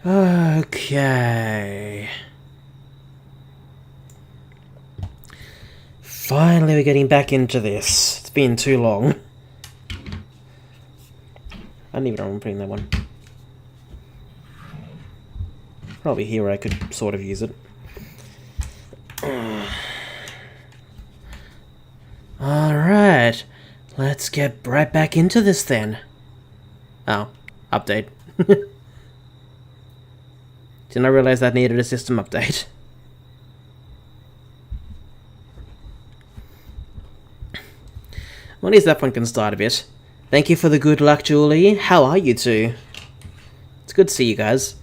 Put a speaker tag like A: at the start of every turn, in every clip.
A: Okay. Finally we're getting back into this. It's been too long. I don't even know I'm putting that one. Probably here where I could sort of use it. Alright. Let's get right back into this then. Oh, update. Didn't I realize that needed a system update? Well, at least that one can start a bit. Thank you for the good luck, Julie. How are you two? It's good to see you guys.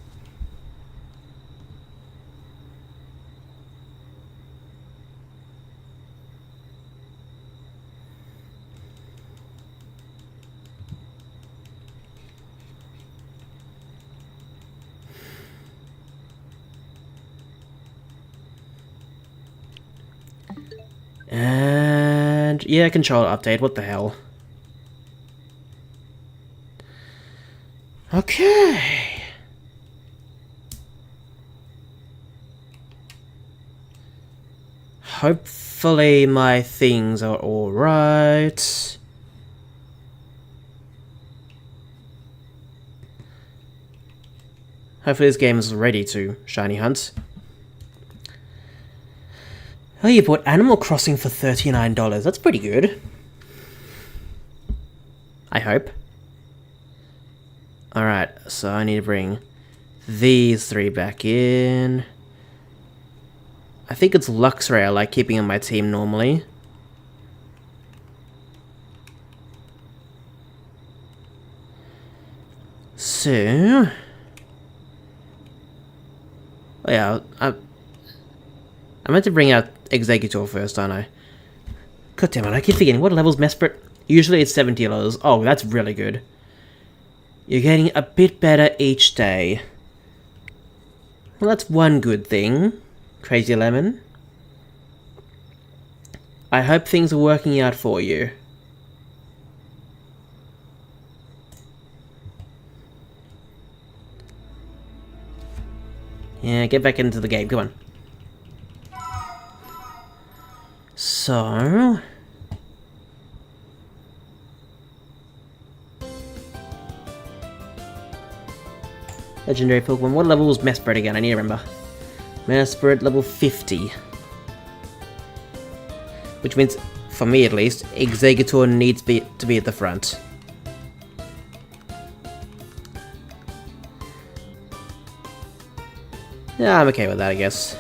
A: And yeah, controller update, what the hell. Okay. Hopefully my things are alright. Hopefully this game is ready to shiny hunt. Oh, you bought Animal Crossing for $39. That's pretty good. I hope. Alright, so I need to bring these three back in. I think it's Luxray I like keeping on my team normally. So... oh yeah, I meant to bring out Executor first, aren't I? God damn it, I keep forgetting. What level's Mesprit? Usually it's $70. Oh, that's really good. You're getting a bit better each day. Well, that's one good thing, Crazy Lemon. I hope things are working out for you. Yeah, get back into the game, come on. So... legendary Pokemon. What level was Mesprit again? I need to remember. Mesprit level 50. Which means, for me at least, Executor needs to be at the front. Yeah, I'm okay with that, I guess.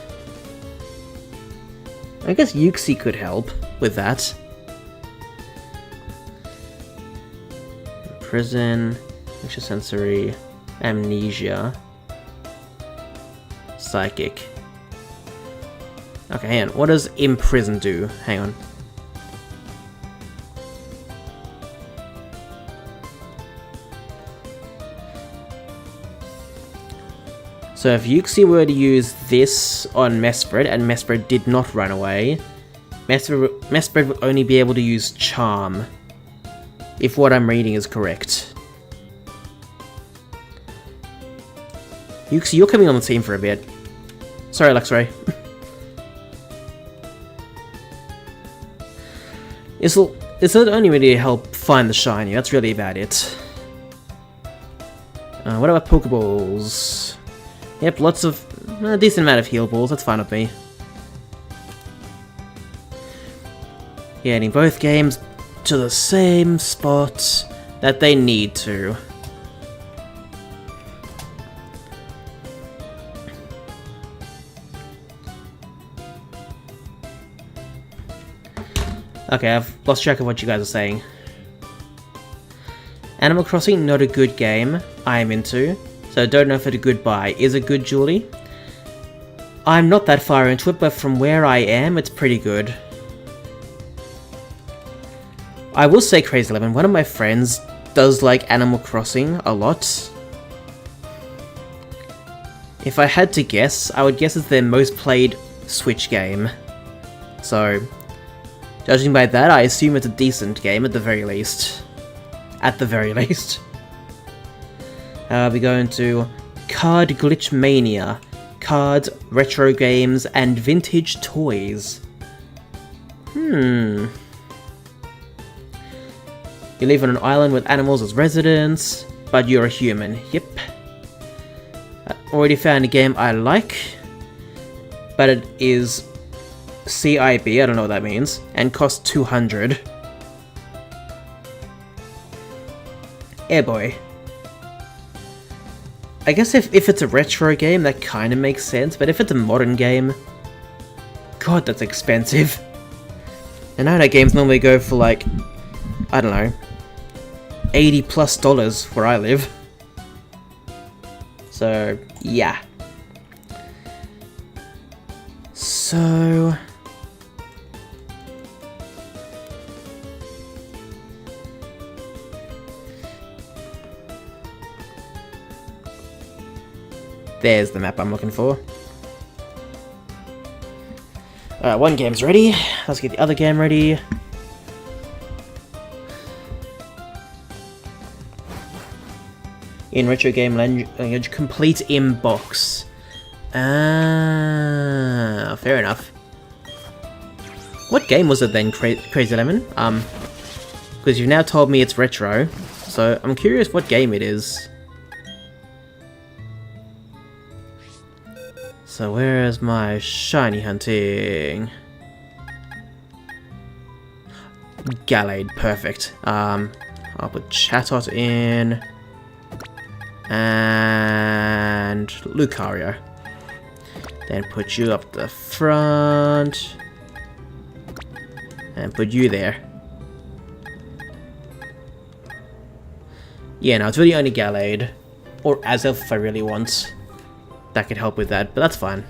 A: I guess Yuxi could help with that. Prison, extrasensory, amnesia, psychic. Okay, hang on. What does imprison do? Hang on. So if Yuxi were to use this on Mesprit, and Mesprit did not run away, Mesprit would only be able to use Charm, if what I'm reading is correct. Yuxi, you're coming on the team for a bit. Sorry, Luxray. This'll only really help find the shiny, that's really about it. What about Pokeballs? Yep, lots of... a decent amount of heal balls, that's fine with me. Getting both games to the same spot that they need to. Okay, I've lost track of what you guys are saying. Animal Crossing, not a good game I am into, so I don't know if it's a good buy. Is it good, Julie? I'm not that far into it, but from where I am, it's pretty good. I will say, Crazy Lemon, one of my friends does like Animal Crossing a lot. If I had to guess, I would guess it's their most played Switch game. So, judging by that, I assume it's a decent game at the very least. At the very least. We're going to Card Glitch Mania. Cards, retro games, and vintage toys. You live on an island with animals as residents, but you're a human. Yep. I already found a game I like, but it is CIB, I don't know what that means, and costs 200. Boy. I guess if it's a retro game, that kind of makes sense, but if it's a modern game, god, that's expensive. And I know games normally go for like, I don't know, $80+ where I live. So, yeah. So... there's the map I'm looking for. Alright, one game's ready. Let's get the other game ready. In retro game language, complete inbox. Ah, fair enough. What game was it then, Crazy Lemon? Because you've now told me it's retro, so I'm curious what game it is. So where is my shiny hunting? Gallade, perfect. I'll put Chatot in. And Lucario. Then put you up the front. And put you there. Yeah, no, it's really only Gallade. Or Azelf if I really want. That could help with that, but that's fine.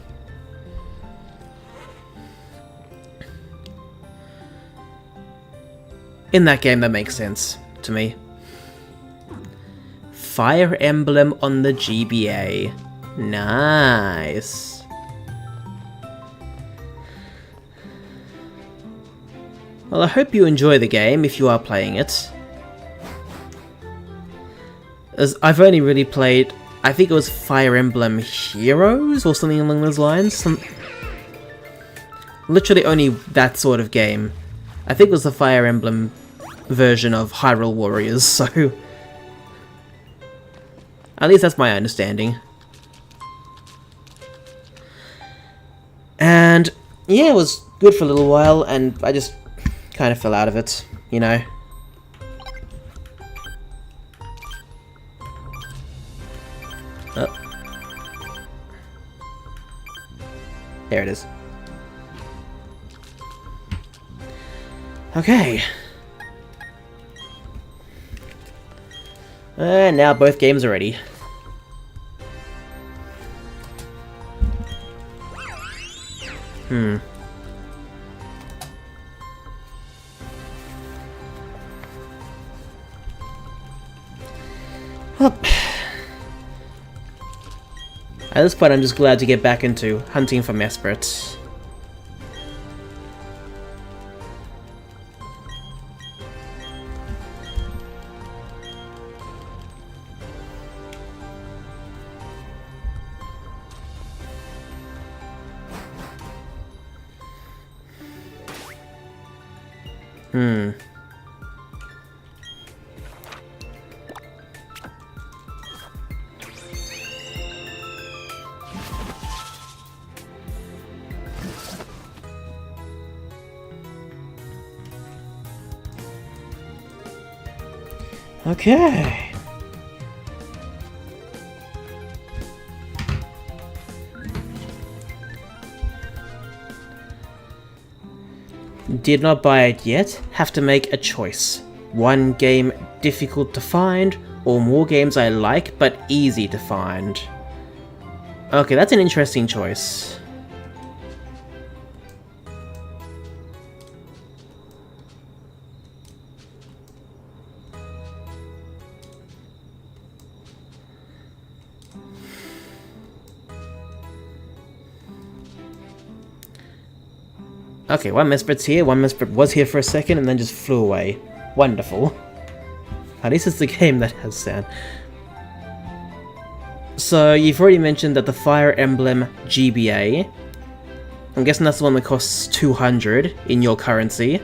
A: In that game, that makes sense to me. Fire Emblem on the GBA. Nice. Well, I hope you enjoy the game if you are playing it. As I've only really played, I think it was Fire Emblem Heroes or something along those lines. Literally only that sort of game. I think it was the Fire Emblem version of Hyrule Warriors, so... at least that's my understanding. And yeah, it was good for a little while, and I just kind of fell out of it, you know. Oh. There it is. Okay. And now both games are ready. Well, at this point I'm just glad to get back into hunting for Mesprit. Okay. Did not buy it yet. Have to make a choice. One game difficult to find, or more games I like but easy to find. Okay, that's an interesting choice. Okay, one Mesprit's here, one Mesprit was here for a second and then just flew away. Wonderful. At least it's the game that has sound. So, you've already mentioned that the Fire Emblem GBA, I'm guessing that's the one that costs 200 in your currency.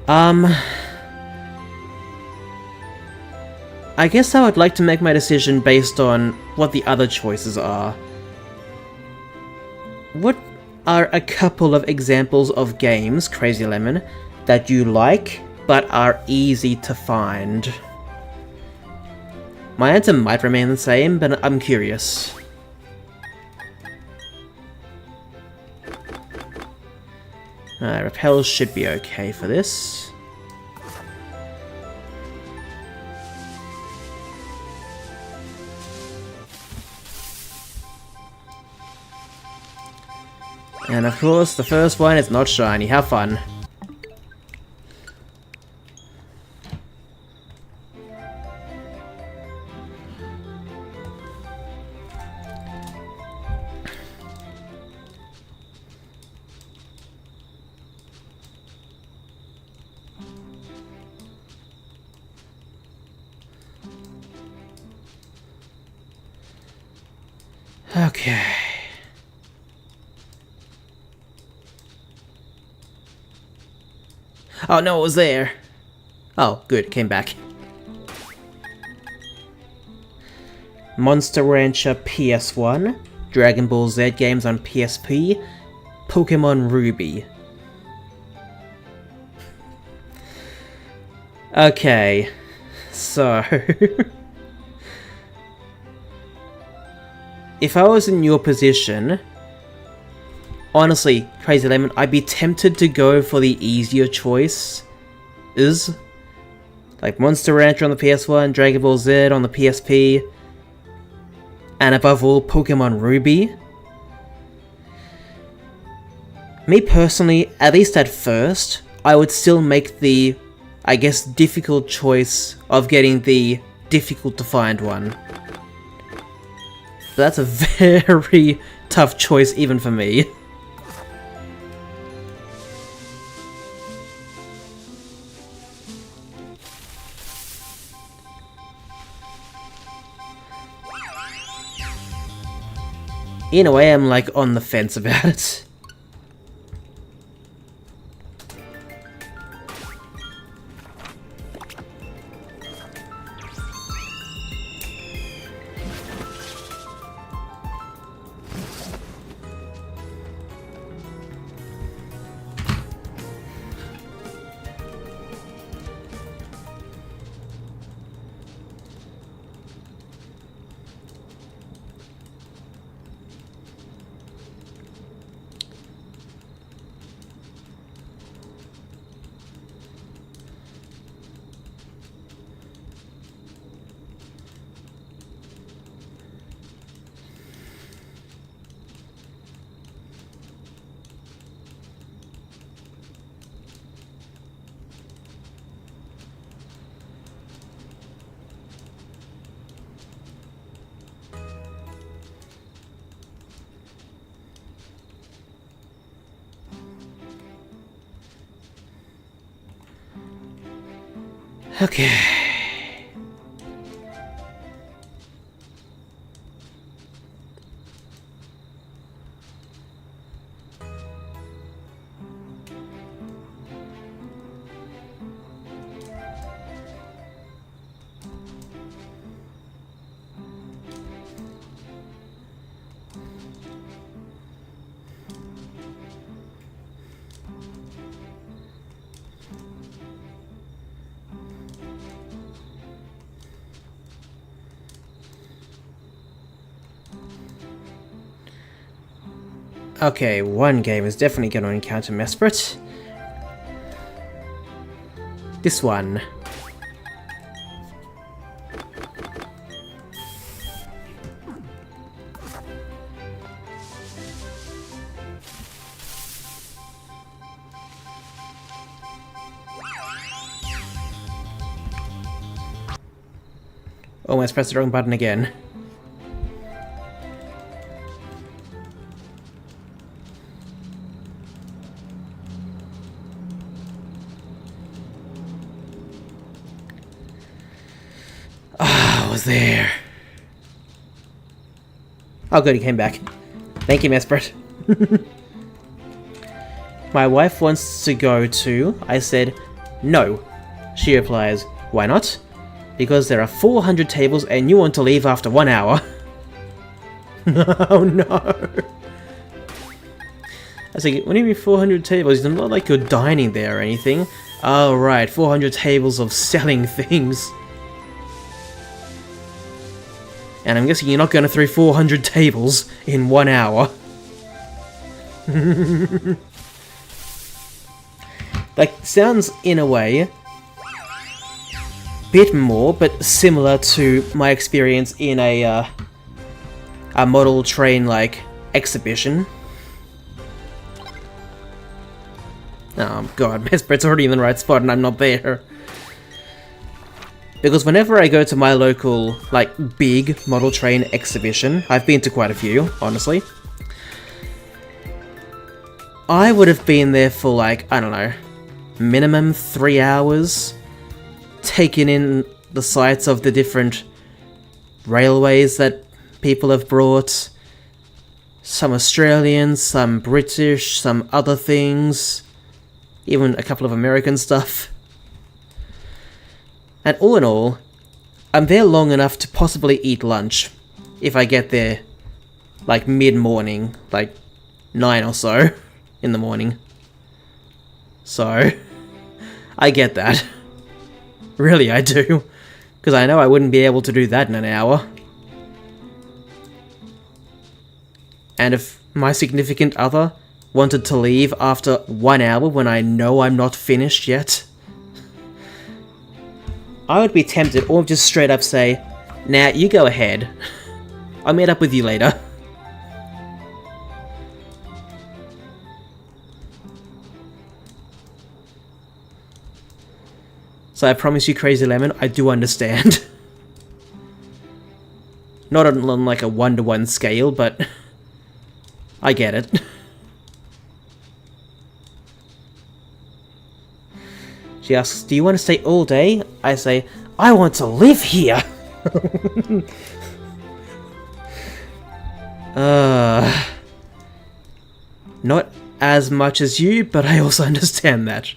A: I guess I would like to make my decision based on what the other choices are. What are a couple of examples of games, Crazy Lemon, that you like, but are easy to find? My answer might remain the same, but I'm curious. Repels should be okay for this. And of course, the first one is not shiny. Have fun. Okay. Oh no, it was there. Oh, good, it came back. Monster Rancher PS1, Dragon Ball Z games on PSP, Pokemon Ruby. Okay, so... if I was in your position... honestly, Crazy Lemon, I'd be tempted to go for the easier choice. Like Monster Rancher on the PS1, Dragon Ball Z on the PSP, and above all, Pokemon Ruby. Me personally, at least at first, I would still make the, I guess, difficult choice of getting the difficult to find one. But that's a very tough choice even for me. In a way, I'm like on the fence about it. Okay. Okay, one game is definitely going to encounter Mesprit. This one. Almost pressed the wrong button again. Ah, I was there. Oh good, he came back. Thank you, Mesprit. My wife wants to go too. I said, no. She replies, why not? Because there are 400 tables and you want to leave after 1 hour. Oh no. I say, what do you mean 400 tables? It's not like you're dining there or anything. Oh right, 400 tables of selling things. And I'm guessing you're not going to throw 400 tables in 1 hour. Like, sounds in a way bit more, but similar to my experience in a model train like exhibition. Oh god, Mesprit's already in the right spot and I'm not there. Because whenever I go to my local, like, big model train exhibition, I've been to quite a few, honestly, I would have been there for, like, I don't know, minimum 3 hours, taking in the sights of the different railways that people have brought, some Australian, some British, some other things, even a couple of American stuff. And all in all, I'm there long enough to possibly eat lunch, if I get there, like, mid-morning, like, 9 or so in the morning. So, I get that. Really, I do. Because I know I wouldn't be able to do that in an hour. And if my significant other wanted to leave after 1 hour when I know I'm not finished yet, I would be tempted, or just straight up say, nah, you go ahead. I'll meet up with you later. So I promise you, Crazy Lemon, I do understand. Not on like a 1-to-1 scale, but I get it. She asks, do you want to stay all day? I say, I want to live here! Not as much as you, but I also understand that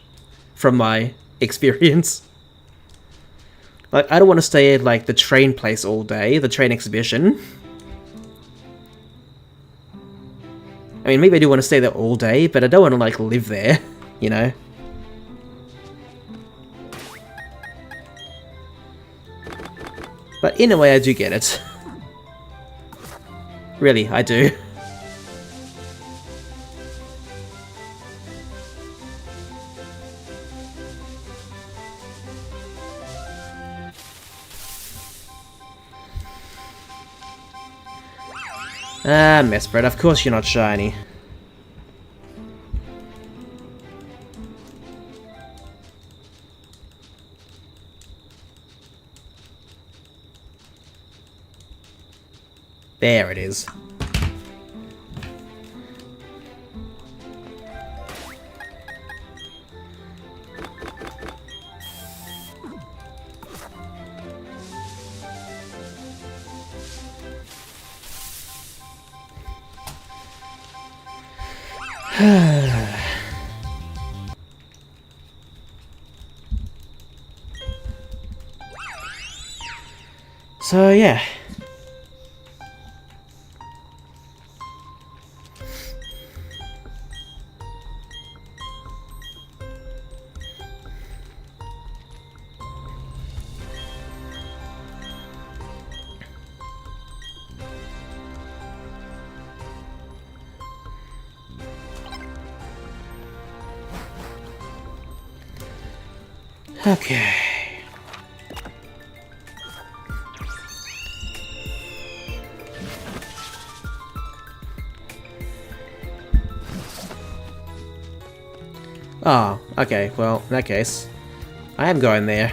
A: from my experience. Like, I don't want to stay at, like, the train place all day, the train exhibition. I mean, maybe I do want to stay there all day, but I don't want to, like, live there, you know? But in a way, I do get it. Really, I do. Ah, Mesprit, of course you're not shiny. There it is. So, yeah. Okay. Oh, okay, well, in that case, I am going there.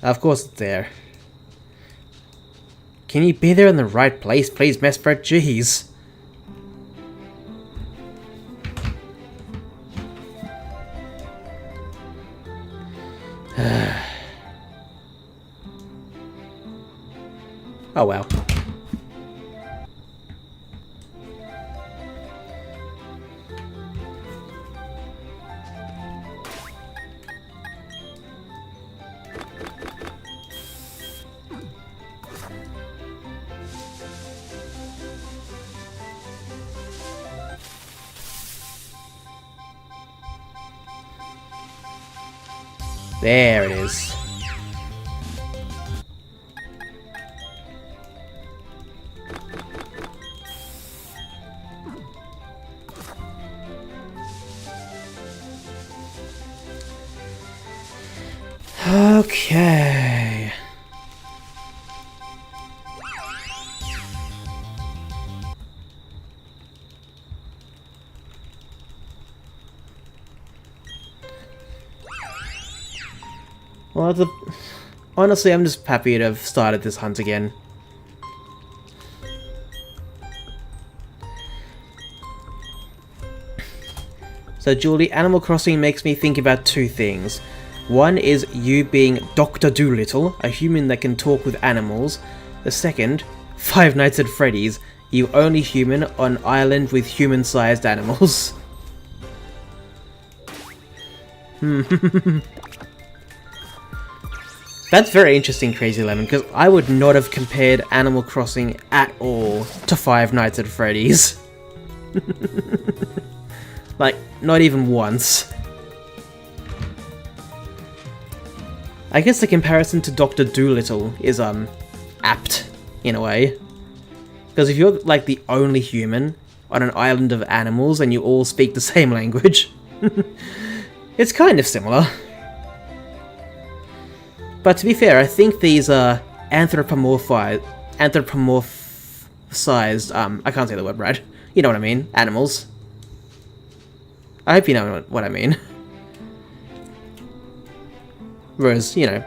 A: Of course it's there. Can you be there in the right place, please, Mesprit? Jeez. Oh well. There it is. Okay. Well, honestly, I'm just happy to have started this hunt again. So, Julie, Animal Crossing makes me think about two things. One is you being Dr. Dolittle, a human that can talk with animals. The second, Five Nights at Freddy's, you only human on island with human-sized animals. That's very interesting, Crazy Lemon, because I would not have compared Animal Crossing at all to Five Nights at Freddy's. Like, not even once. I guess the comparison to Dr. Dolittle is, apt, in a way. Because if you're, like, the only human on an island of animals and you all speak the same language, it's kind of similar. But to be fair, I think these are anthropomorphized, I can't say the word right. You know what I mean, animals. I hope you know what I mean. Whereas, you know,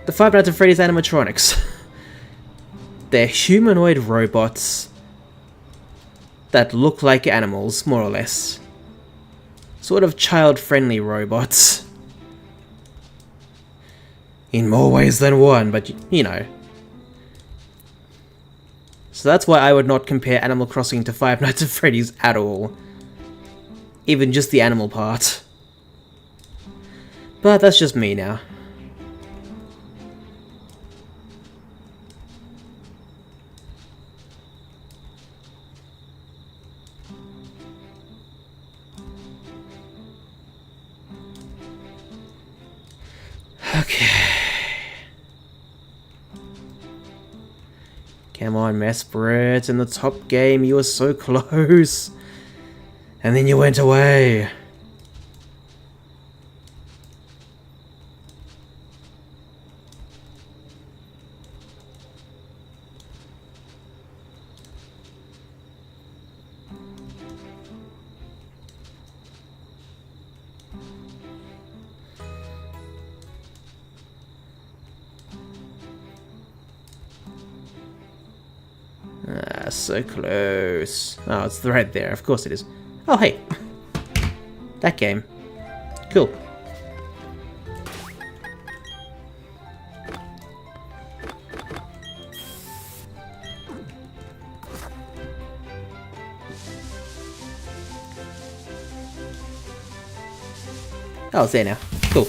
A: the Five Nights at Freddy's animatronics. They're humanoid robots that look like animals, more or less. Sort of child-friendly robots. In more ways than one, but you know. So that's why I would not compare Animal Crossing to Five Nights at Freddy's at all. Even just the animal part. But that's just me now. Okay. Come on, Mesprit, in the top game, you were so close. And then you went away. Ah, so close. Oh, it's right there. Of course it is. Oh, hey. That game. Cool. Oh, it's there now. Cool.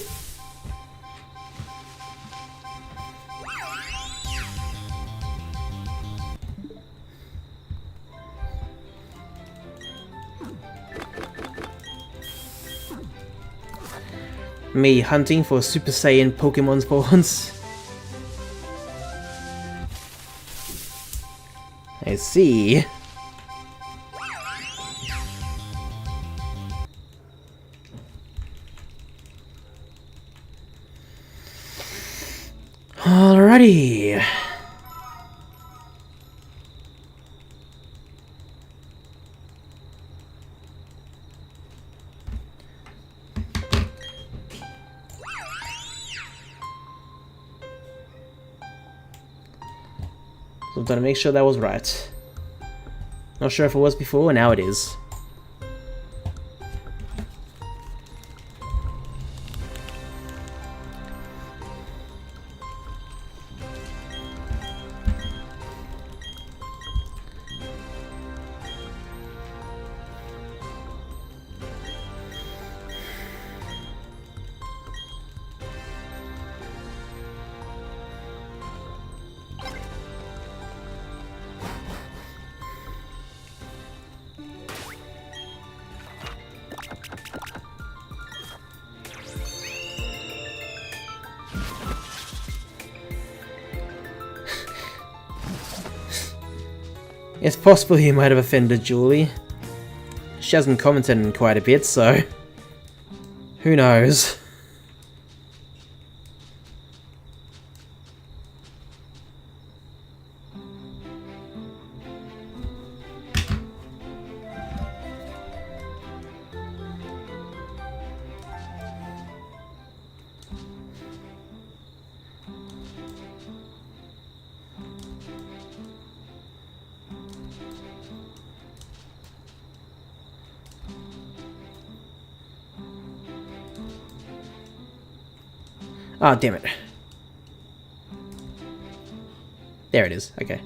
A: Me hunting for Super Saiyan Pokemon spawns. I see. Alrighty. We've got to make sure that was right. Not sure if it was before, now it is. It's possible you might have offended Julie. She hasn't commented in quite a bit, so who knows? Ah, damn it. There it is, okay.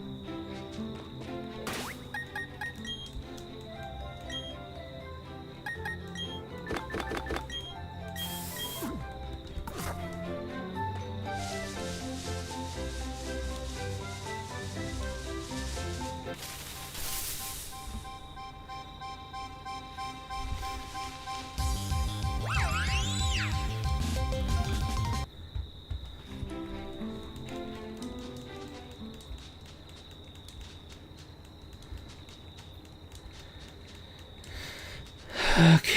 A: Okay.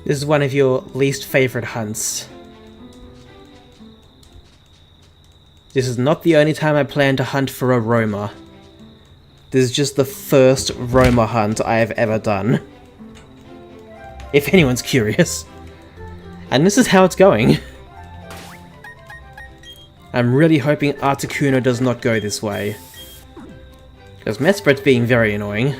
A: This is one of your least favorite hunts. This is not the only time I plan to hunt for a Roma. This is just the first Roma hunt I have ever done. If anyone's curious. And this is how it's going. I'm really hoping Articuno does not go this way. Because Mesprit's being very annoying.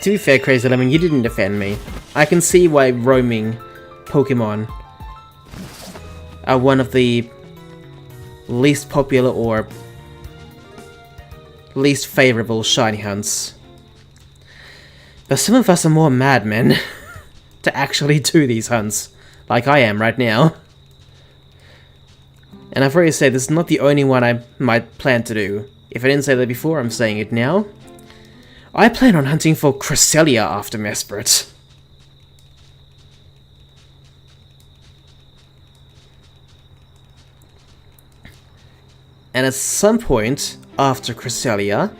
A: To be fair, Crazy Lemon, you didn't defend me. I can see why roaming Pokemon are one of the least popular or least favorable shiny hunts. But some of us are more madmen to actually do these hunts, like I am right now. And I've already said this is not the only one I might plan to do. If I didn't say that before, I'm saying it now. I plan on hunting for Cresselia after Mesprit. And at some point after Cresselia,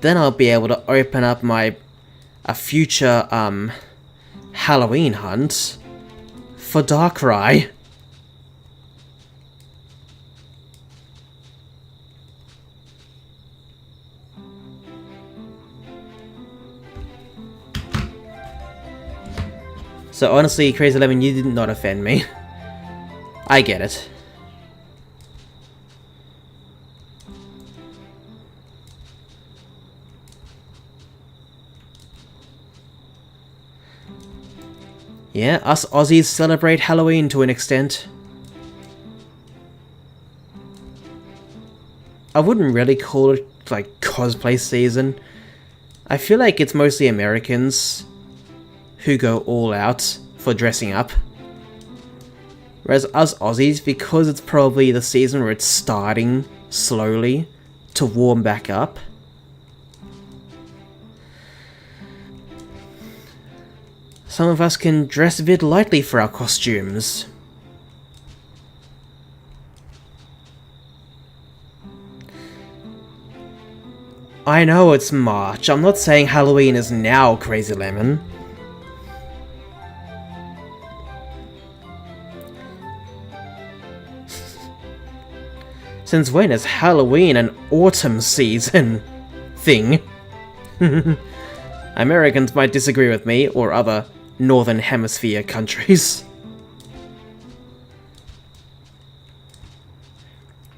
A: then I'll be able to open up a future Halloween hunt for Darkrai. So honestly, Crazy Lemon, you did not offend me. I get it. Yeah, us Aussies celebrate Halloween to an extent. I wouldn't really call it, like, cosplay season. I feel like it's mostly Americans who go all out for dressing up. Whereas us Aussies, because it's probably the season where it's starting slowly to warm back up, some of us can dress a bit lightly for our costumes. I know it's March. I'm not saying Halloween is now, Crazy Lemon. Since when is Halloween an autumn season thing? Americans might disagree with me, or other Northern Hemisphere countries.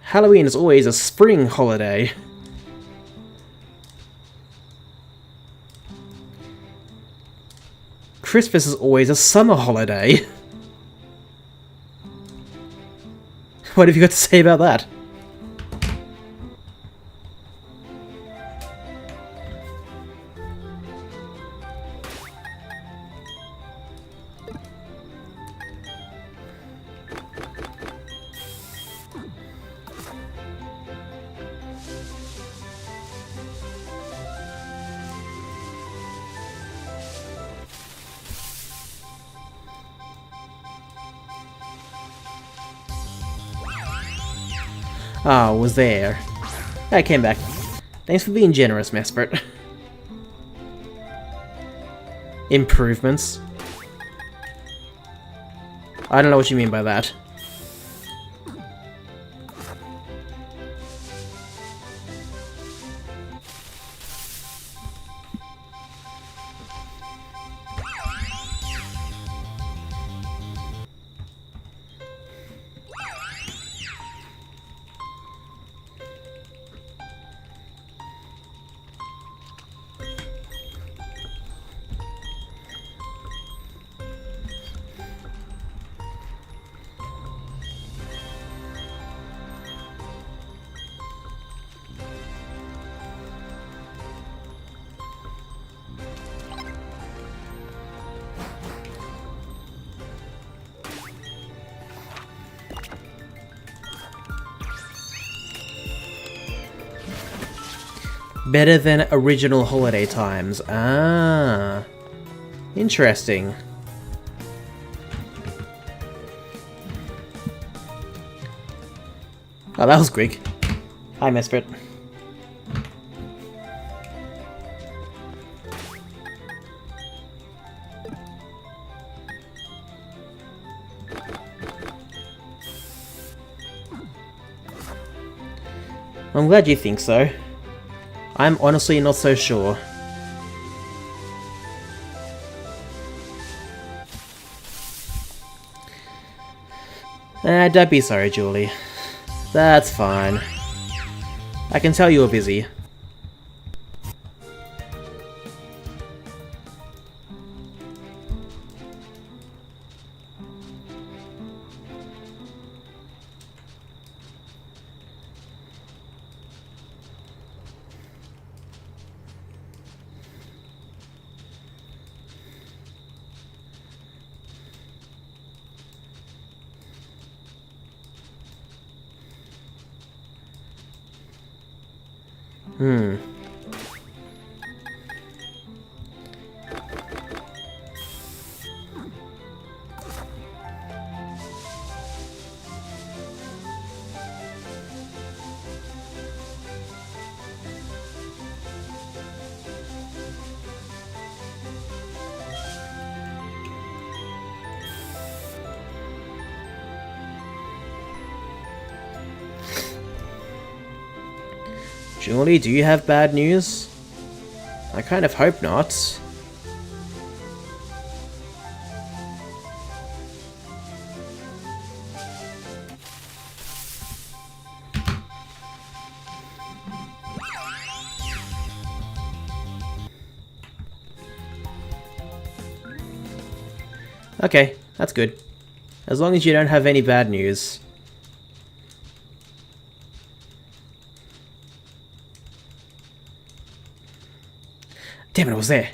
A: Halloween is always a spring holiday. Christmas is always a summer holiday. What have you got to say about that? Ah, was there. I came back. Thanks for being generous, Mesprit. Improvements? I don't know what you mean by that. Better than original holiday times. Ah. Interesting. Oh, that was quick. Hi, Mesprit. I'm glad you think so. I'm honestly not so sure. Don't be sorry, Julie. That's fine. I can tell you were busy. Julie, do you have bad news? I kind of hope not. Okay, that's good. As long as you don't have any bad news. Damn it, it was there.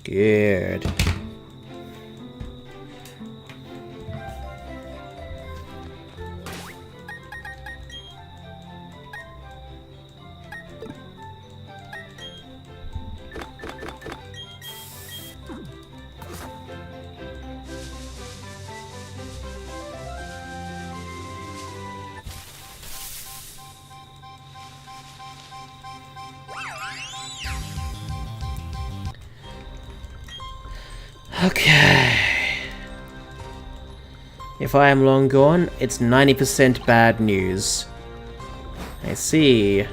A: Good. Okay. If I am long gone, it's 90% bad news. I see.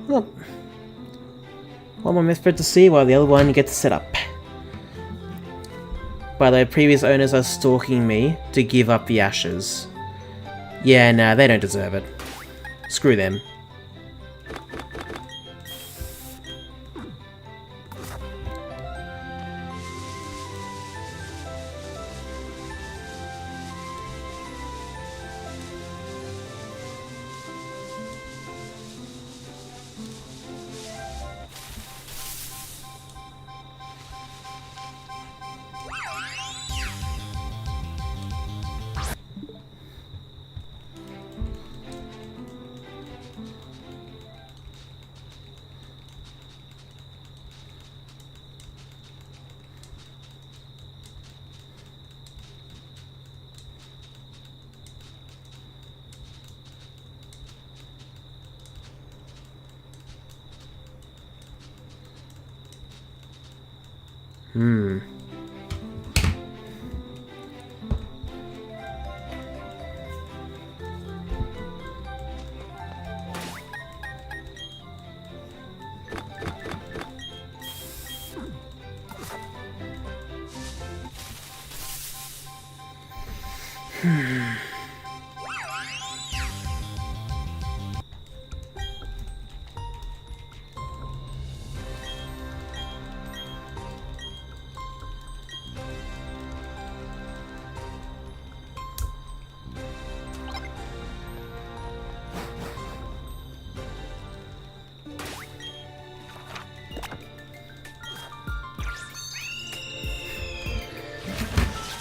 A: Well, one more Mesprit to see while the other one gets set up. By the way, previous owners are stalking me to give up the ashes. Yeah, nah, they don't deserve it. Screw them.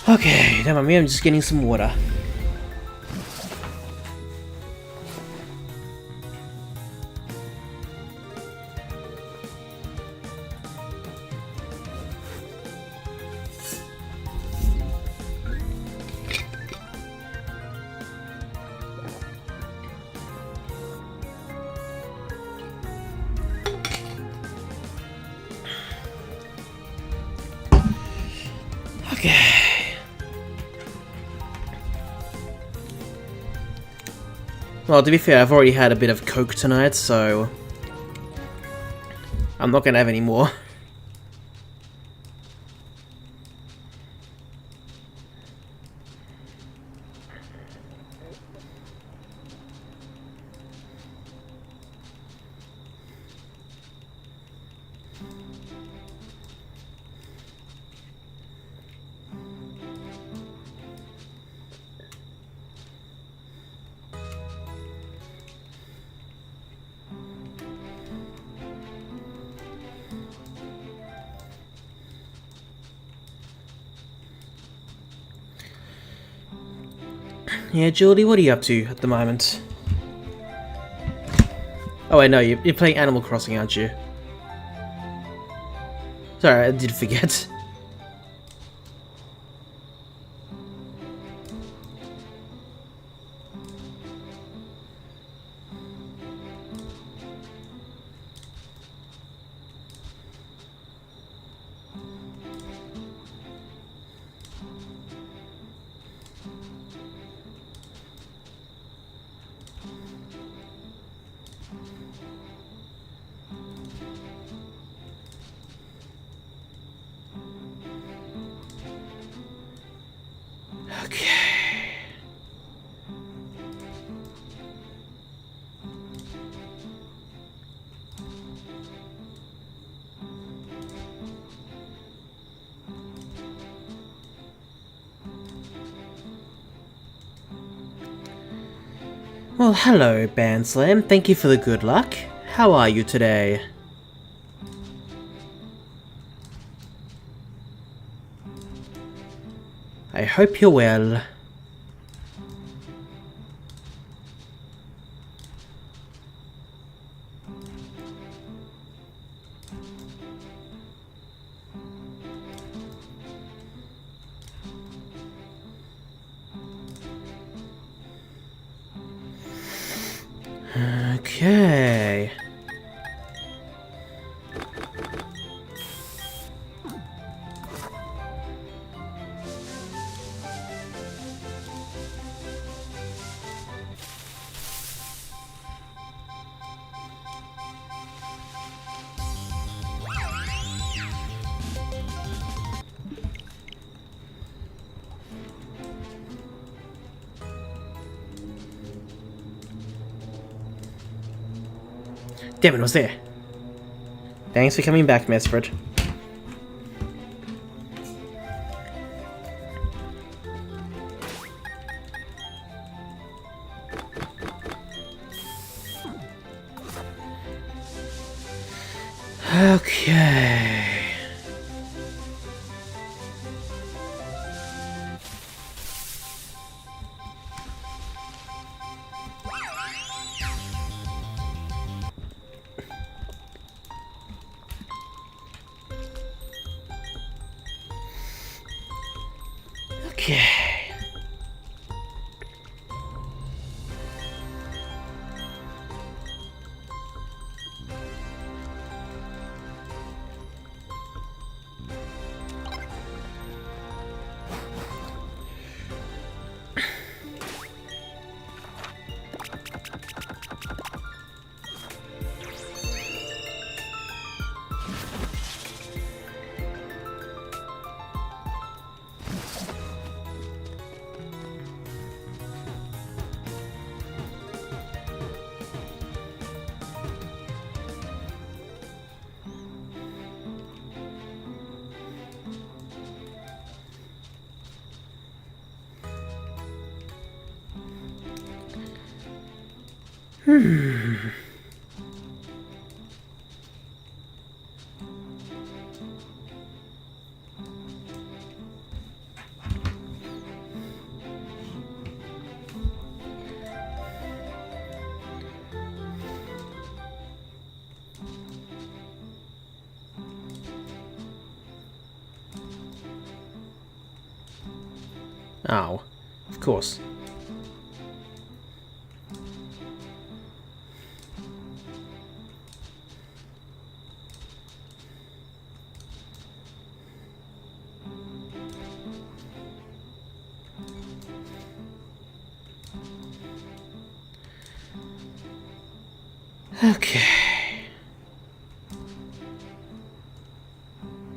A: Okay, don't mind me, I'm just getting some water. Okay. Well, to be fair, I've already had a bit of Coke tonight, so I'm not gonna have any more. Yeah, Julie, what are you up to at the moment? Oh wait, no, you're playing Animal Crossing, aren't you? Sorry, I did forget. Well, hello, Banslam. Thank you for the good luck. How are you today? I hope you're well. Okay. Damn it, it was there. Thanks for coming back, Mesprit. Okay. Okay. Oh, of course. Okay.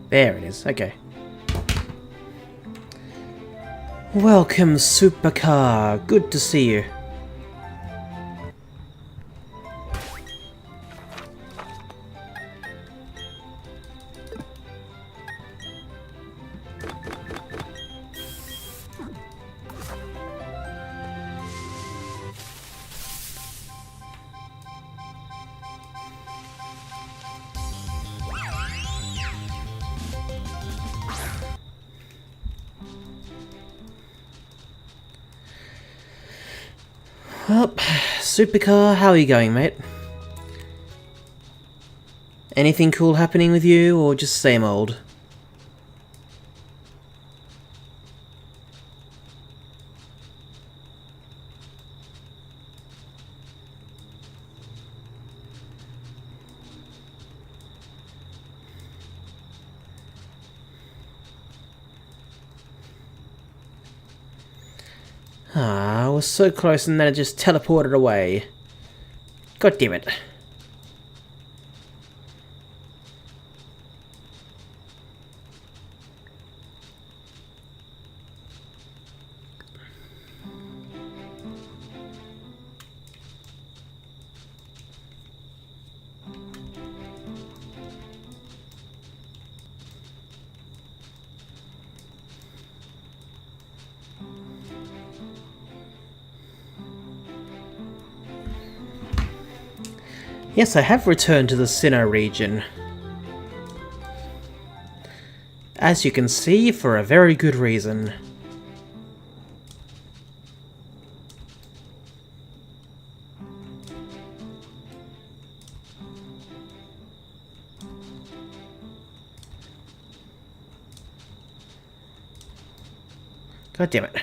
A: There it is, okay. Welcome, Supercar. Good to see you. Well, Supercar, how are you going, mate? Anything cool happening with you, or just same old? Ah, I was so close and then it just teleported away. God damn it. Yes, I have returned to the Sinnoh region. As you can see, for a very good reason. God damn it.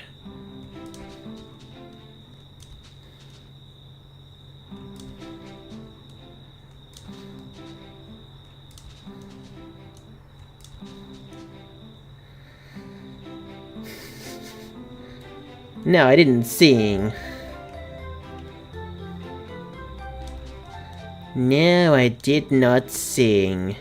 A: No, I didn't sing. No, I did not sing.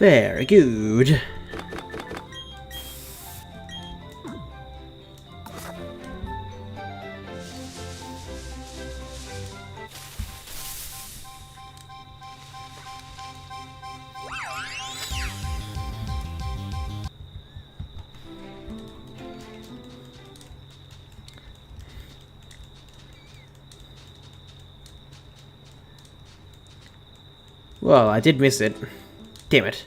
A: Very good. Well, I did miss it. Damn it.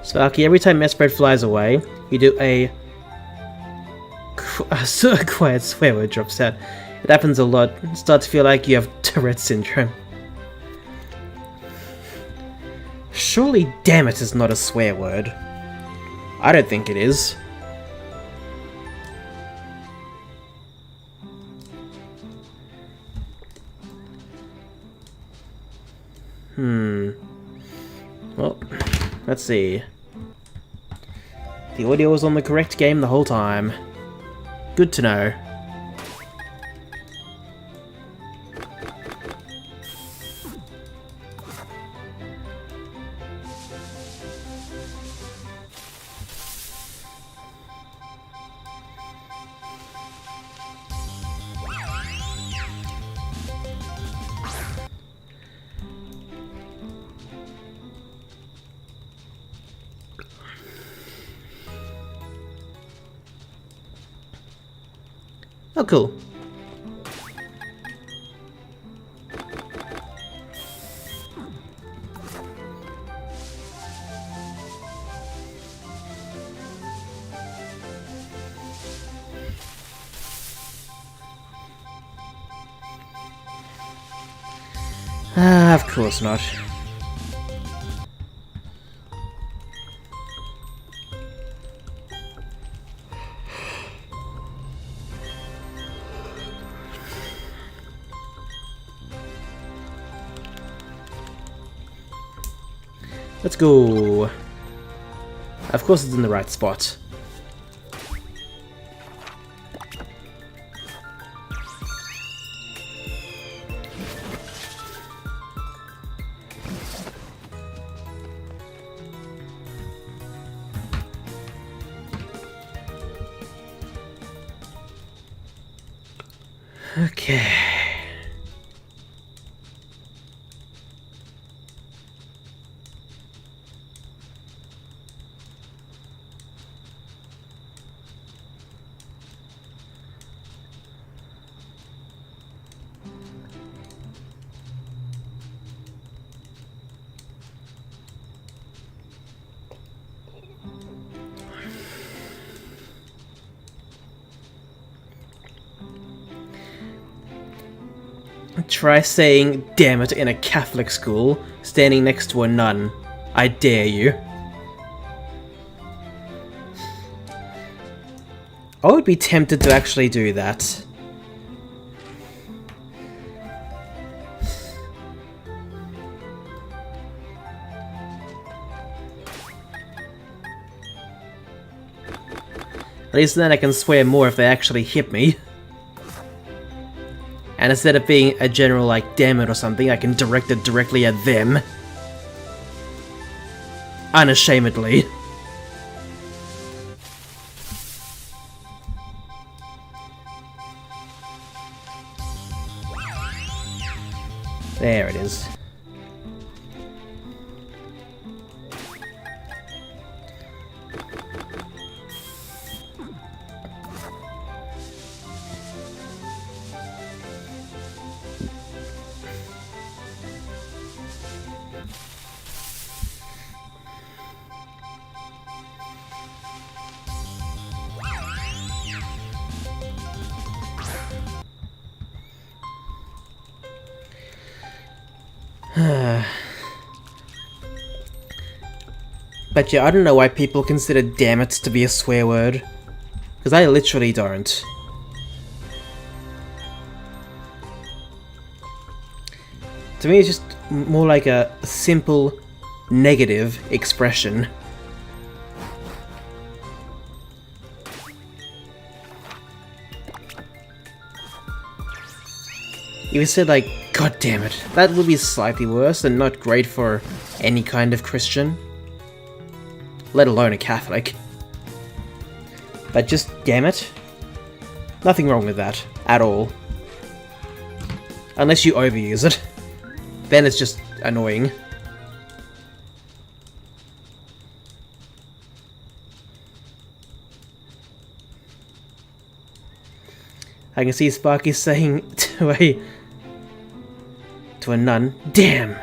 A: Sparky, every time Mesprit flies away, you do a quiet swear word drops out. It happens a lot. You start to feel like you have Tourette syndrome. Surely damn it is not a swear word. I don't think it is. Well, let's see. The audio was on the correct game the whole time. Good to know. Oh, cool. Ah, of course not. Let's go. Of course it's in the right spot. Okay. Try saying "damn it" in a Catholic school, standing next to a nun. I dare you. I would be tempted to actually do that. At least then I can swear more if they actually hit me. And instead of being a general like "damn it" or something, I can direct it directly at them. Unashamedly. There it is. But yeah, I don't know why people consider "damn it" to be a swear word. Because I literally don't. To me, it's just more like a simple negative expression. If you said like "god damn it," that would be slightly worse and not great for any kind of Christian. Let alone a Catholic. But just "damn it," nothing wrong with that, at all. Unless you overuse it. Then it's just annoying. I can see Sparky saying to a nun, "Damn!"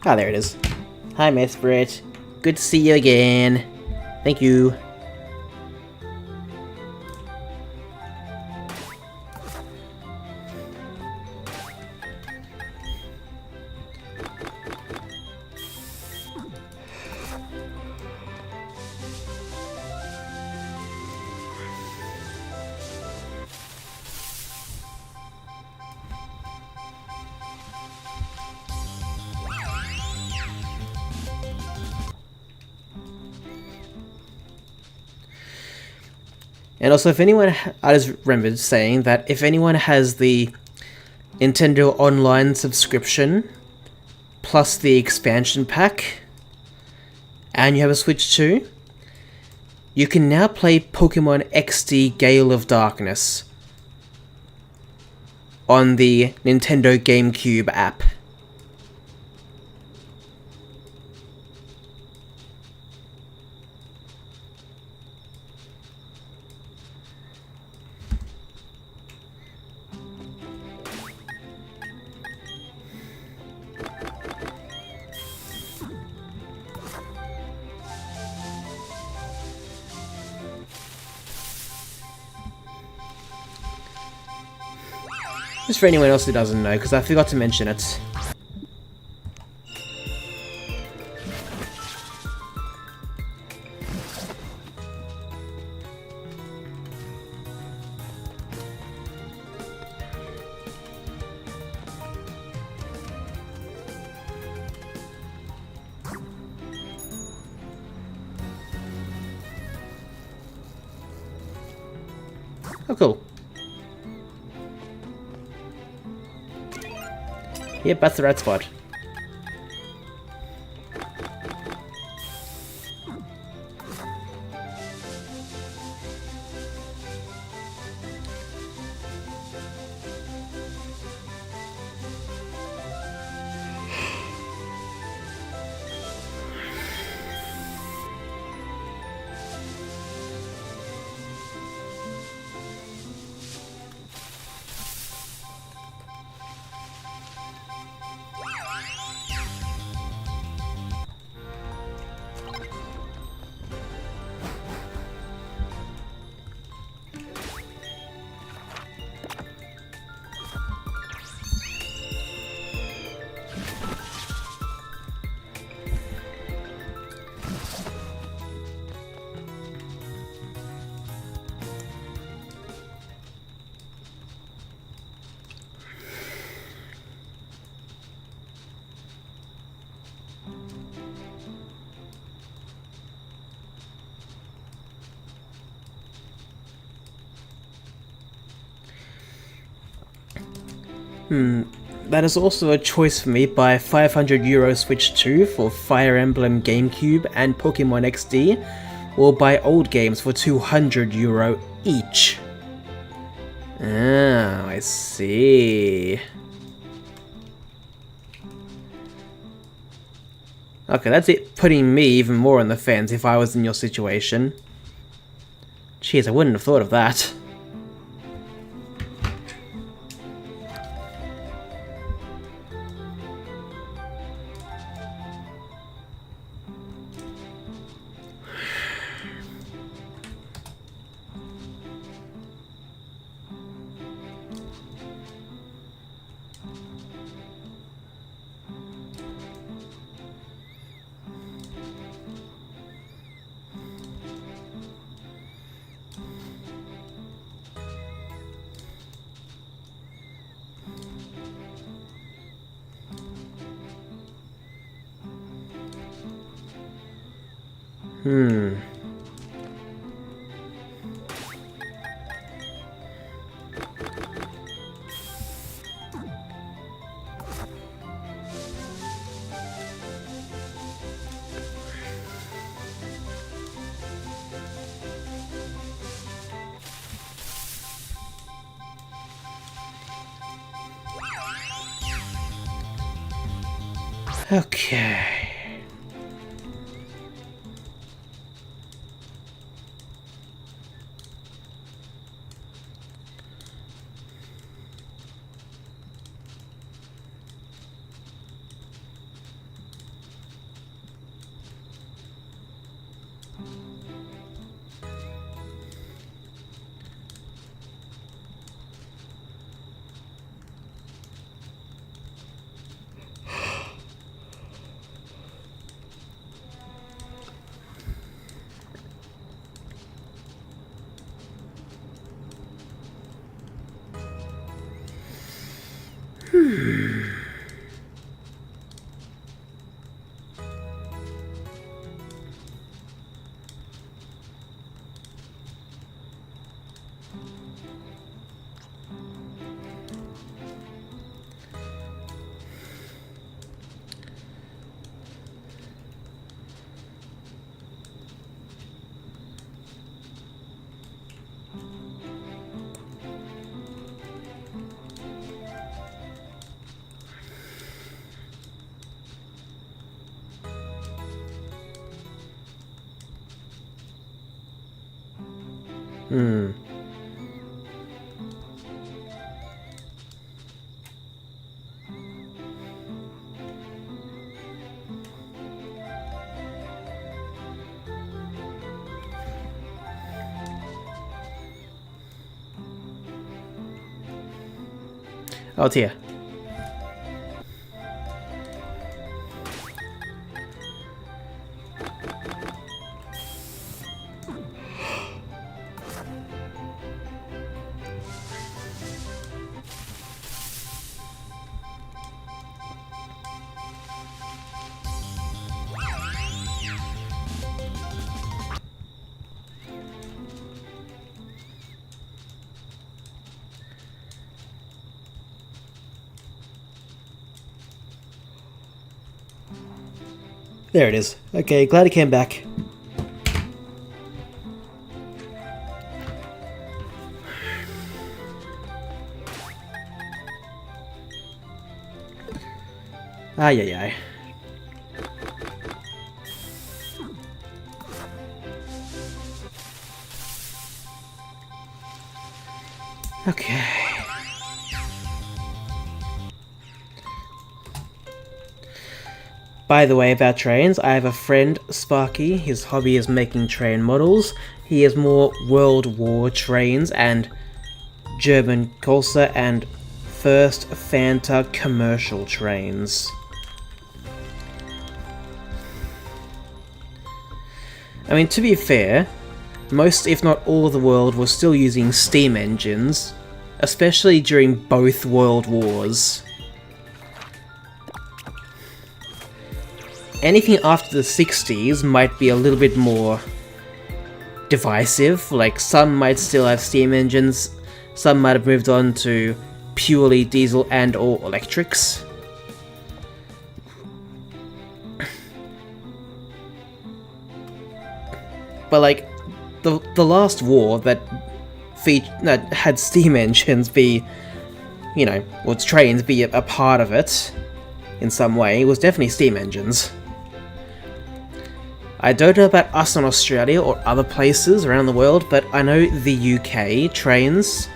A: Ah, there it is. Hi, Mesprit. Good to see you again. Thank you. And also, if anyone, I just remembered saying that if anyone has the Nintendo Online subscription, plus the expansion pack, and you have a Switch too, you can now play Pokemon XD Gale of Darkness on the Nintendo GameCube app. Just for anyone else who doesn't know, because I forgot to mention it. Oh, cool. Yep, that's the right spot. That is also a choice for me. Buy €500 Switch 2 for Fire Emblem GameCube and Pokemon XD, or buy old games for €200 each. Ah, I see. Okay, that's it putting me even more on the fence if I was in your situation. Jeez, I wouldn't have thought of that. Okay. Oh dear. There it is. Okay, glad it came back. Ay, ay, ay. Okay. By the way, about trains, I have a friend, Sparky. His hobby is making train models. He has more World War trains and German Corsa and First Fanta commercial trains. I mean, to be fair, most, if not all, of the world was still using steam engines, especially during both World Wars. Anything after the 60s might be a little bit more divisive, like some might still have steam engines, some might have moved on to purely diesel and or electrics. But like, the last war that had steam engines be, you know, or trains be a part of it in some way, was definitely steam engines. I don't know about us in Australia or other places around the world, but I know the UK trains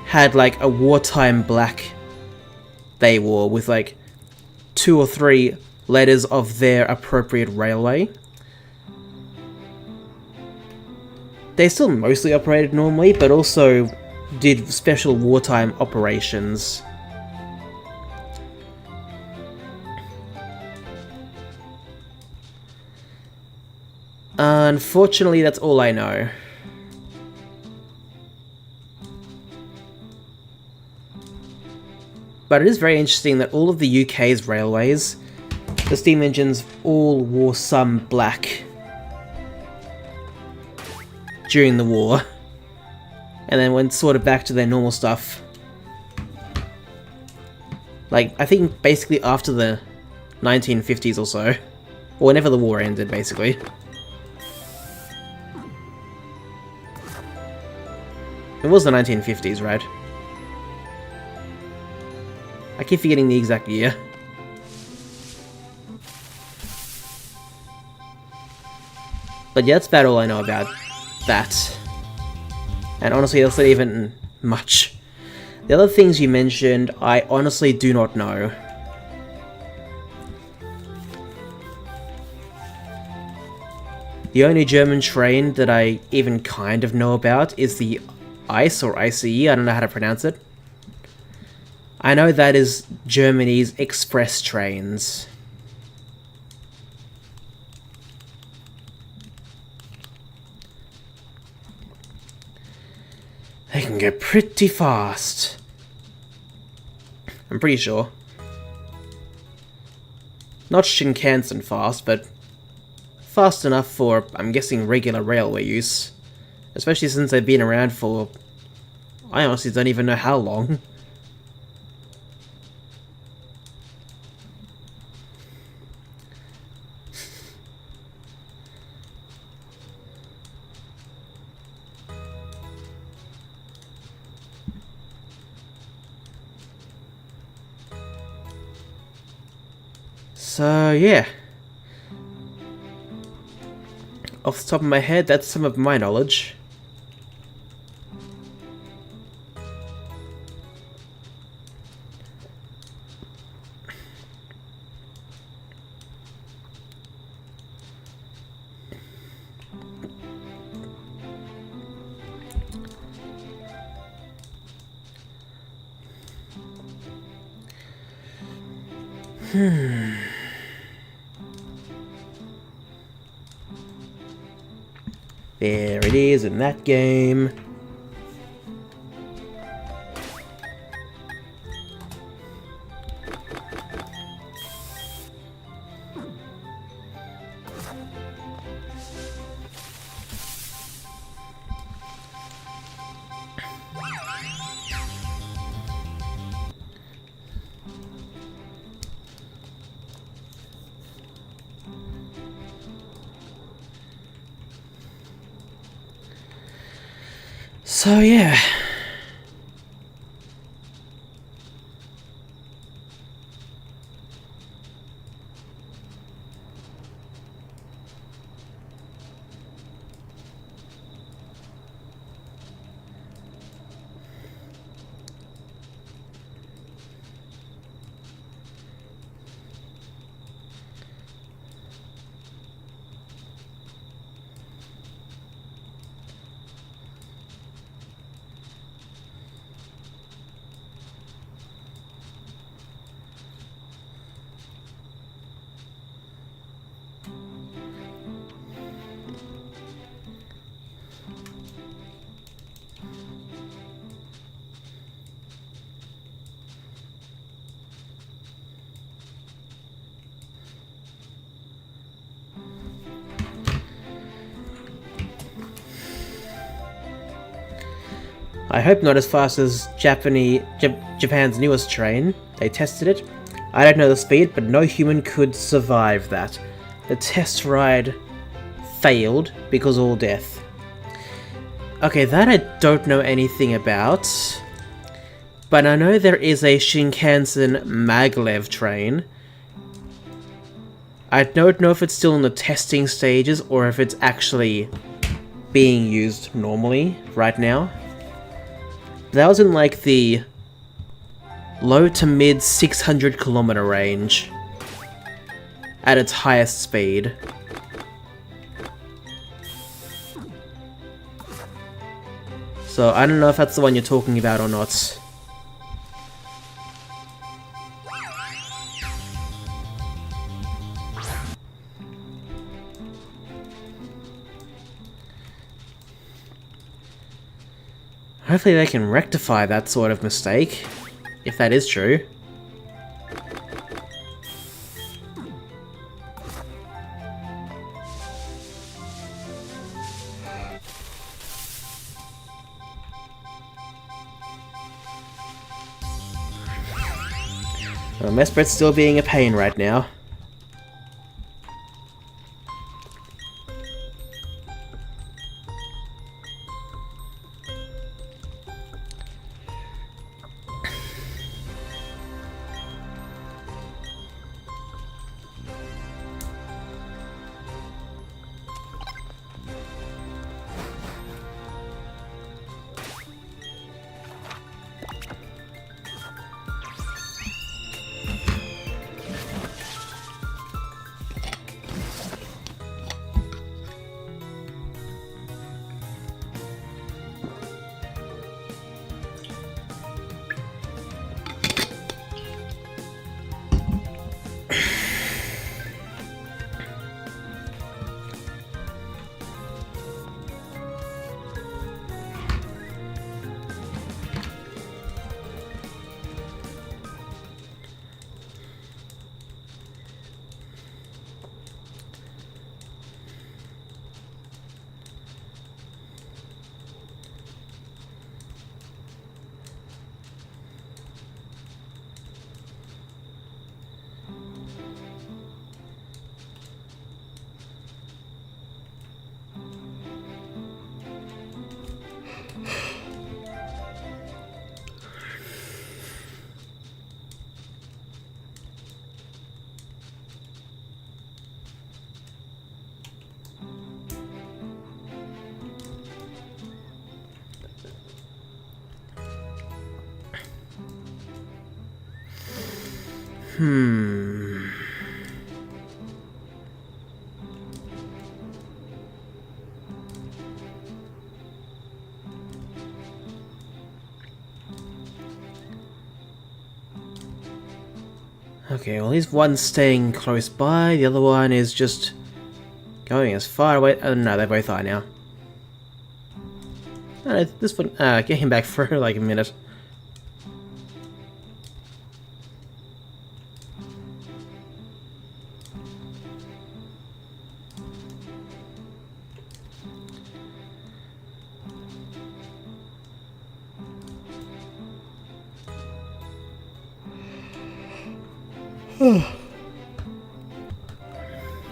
A: had like a wartime black they wore with like 2 or 3 letters of their appropriate railway. They still mostly operated normally, but also did special wartime operations. Unfortunately, that's all I know. But it is very interesting that all of the UK's railways, the steam engines all wore some black during the war, and then went sort of back to their normal stuff. Like, I think basically after the 1950s or so, or whenever the war ended, basically. It was the 1950s, right? I keep forgetting the exact year. But yeah, that's about all I know about that. And honestly, that's not even much. The other things you mentioned, I honestly do not know. The only German train that I even kind of know about is the ICE or ICE, I don't know how to pronounce it. I know that is Germany's express trains. They can go pretty fast. I'm pretty sure. Not Shinkansen fast, but fast enough for, I'm guessing, regular railway use. Especially since they've been around for, I honestly don't even know how long. So, yeah. Off the top of my head, that's some of my knowledge. There it is in that game. So yeah. I hope not as fast as Japan's newest train. They tested it. I don't know the speed, but no human could survive that. The test ride failed because all death. Okay, that I don't know anything about. But I know there is a Shinkansen maglev train. I don't know if it's still in the testing stages or if it's actually being used normally right now. That was in like the low to mid 600 kilometer range at its highest speed. So I don't know if that's the one you're talking about or not. Hopefully they can rectify that sort of mistake, if that is true. Well, Mesprit's still being a pain right now. Okay, well, he's one staying close by, the other one is just going as far away. Oh no, they both are now. No, this one, get him back for like a minute.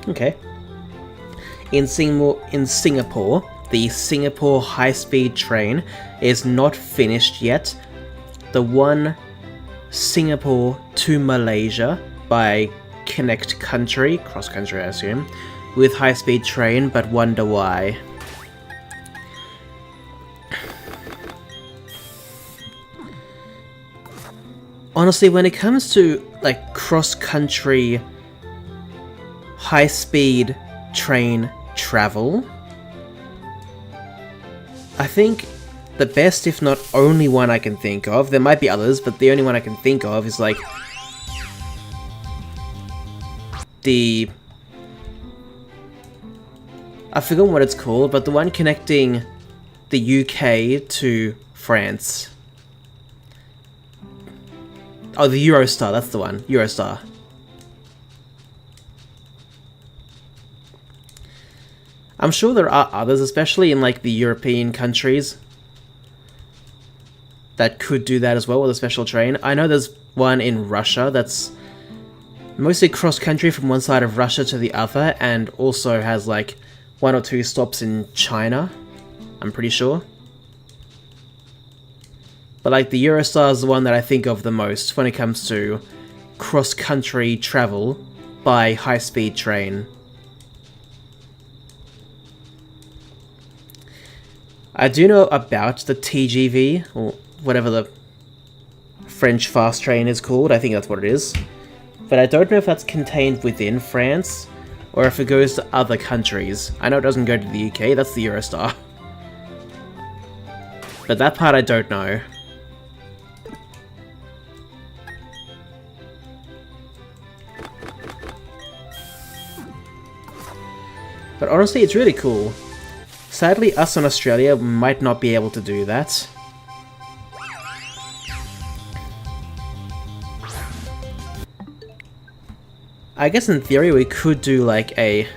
A: Okay. In Singapore, the Singapore high-speed train is not finished yet. The one Singapore to Malaysia by Connect Country, cross-country I assume, with high-speed train, but wonder why. Honestly, when it comes to like cross-country high-speed train travel, I think the best, if not only one I can think of, there might be others, but the only one I can think of is like I forgot what it's called, but the one connecting the UK to France. Oh, the Eurostar, that's the one. Eurostar. I'm sure there are others, especially in like the European countries, that could do that as well with a special train. I know there's one in Russia that's mostly cross-country from one side of Russia to the other, and also has like 1 or 2 stops in China, I'm pretty sure. But like the Eurostar is the one that I think of the most when it comes to cross-country travel by high-speed train. I do know about the TGV, or whatever the French fast train is called, I think that's what it is. But I don't know if that's contained within France, or if it goes to other countries. I know it doesn't go to the UK, that's the Eurostar. But that part I don't know. But honestly, it's really cool. Sadly, us in Australia might not be able to do that. I guess in theory we could do like a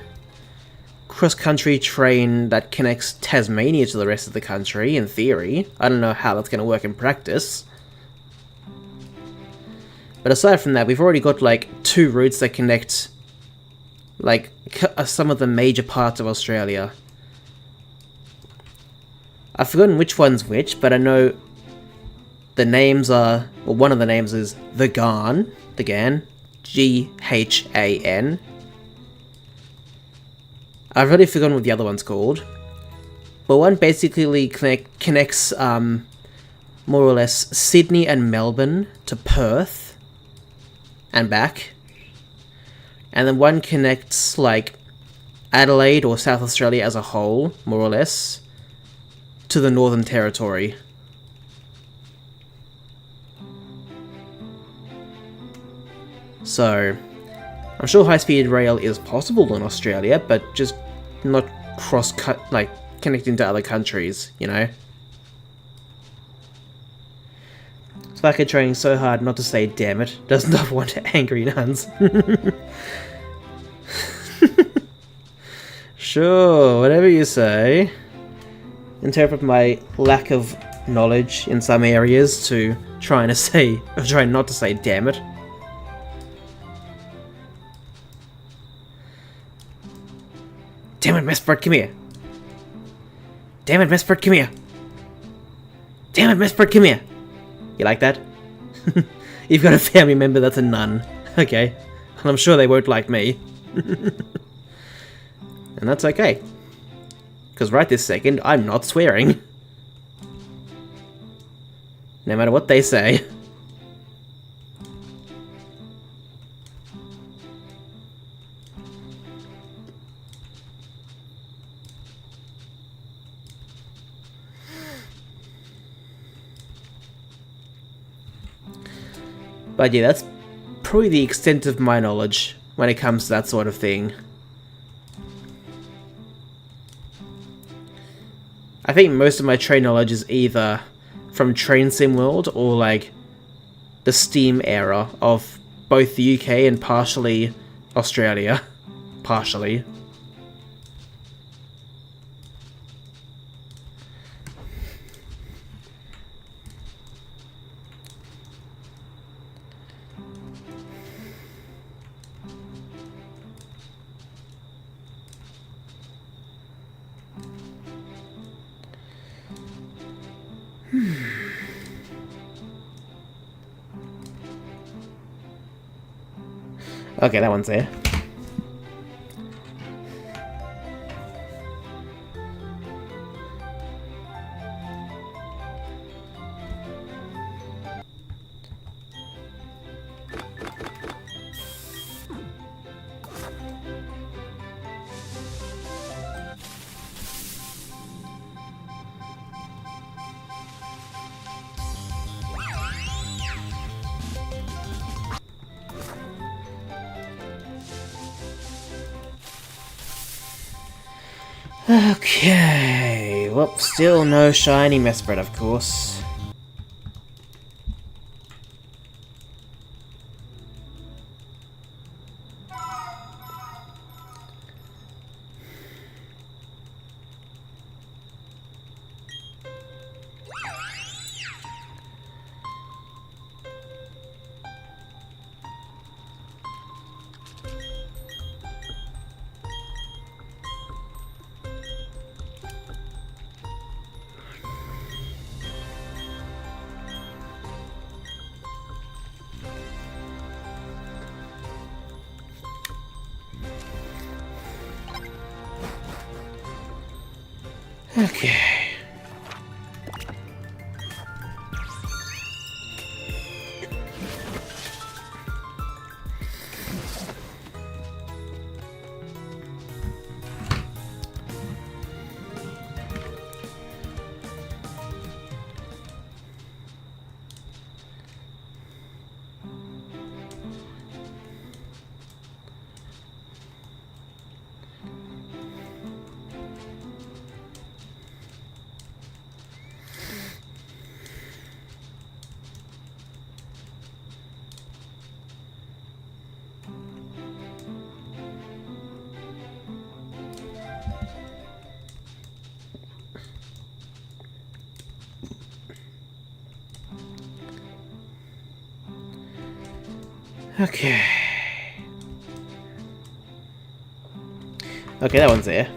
A: cross-country train that connects Tasmania to the rest of the country, in theory. I don't know how that's going to work in practice. But aside from that, we've already got like 2 routes that connect like some of the major parts of Australia. I've forgotten which one's which, but I know the names are, well, one of the names is the Ghan, Ghan. I've already forgotten what the other one's called. But one basically connects, more or less, Sydney and Melbourne to Perth and back. And then one connects, like, Adelaide or South Australia as a whole, more or less, to the Northern Territory. So, I'm sure high-speed rail is possible in Australia, but just not like, connecting to other countries, you know? Sparker trying so hard not to say damn it, does not want angry nuns. Sure, whatever you say. Interpret my lack of knowledge in some areas to trying not to say damn it. Damn it, Mesprit, come here. Damn it, Mesprit, come here. Damn it, Mesprit, come here. You like that? You've got a family member that's a nun. Okay. And I'm sure they won't like me. And that's okay. Because right this second, I'm not swearing. No matter what they say. But yeah, that's probably the extent of my knowledge when it comes to that sort of thing. I think most of my train knowledge is either from Train Sim World or like the Steam era of both the UK and partially Australia. Partially. Okay, that one's there. Okay, well, still no shiny Mesprit, of course. Okay. Okay. Okay, that one's there.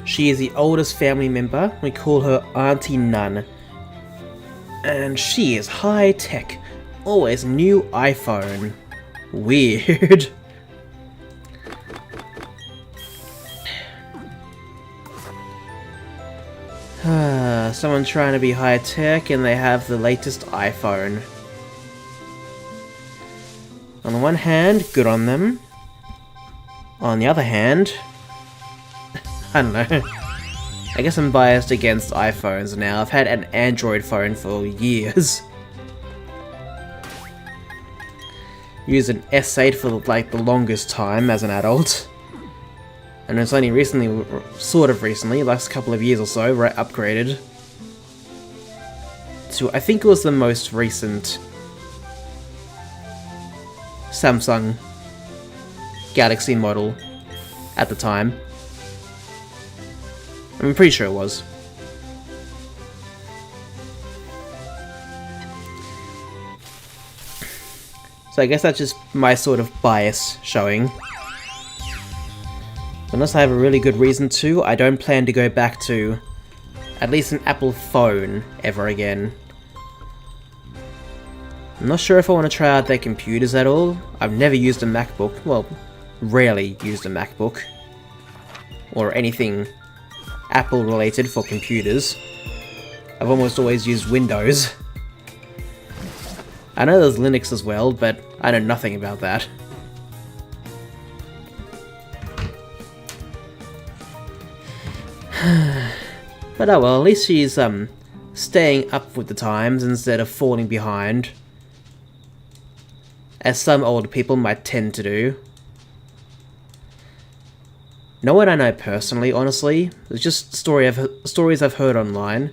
A: She is the oldest family member. We call her Auntie Nun. And she is high tech. Always new iPhone. Weird. Someone trying to be high tech and they have the latest iPhone. On the one hand, good on them. On the other hand, I don't know. I guess I'm biased against iPhones now. I've had an Android phone for years. Used an S8 for like the longest time as an adult. And it's only recently, sort of recently, last couple of years or so, where I upgraded to, I think it was the most recent Samsung Galaxy model at the time. I'm pretty sure it was. So I guess that's just my sort of bias showing. Unless I have a really good reason to, I don't plan to go back to at least an Apple phone ever again. I'm not sure if I want to try out their computers at all. I've never used a MacBook, well, rarely used a MacBook. Or anything Apple related for computers. I've almost always used Windows. I know there's Linux as well, but I know nothing about that. But oh well, at least she's staying up with the times instead of falling behind, as some older people might tend to do. No one I know personally, honestly. It's just stories I've heard online,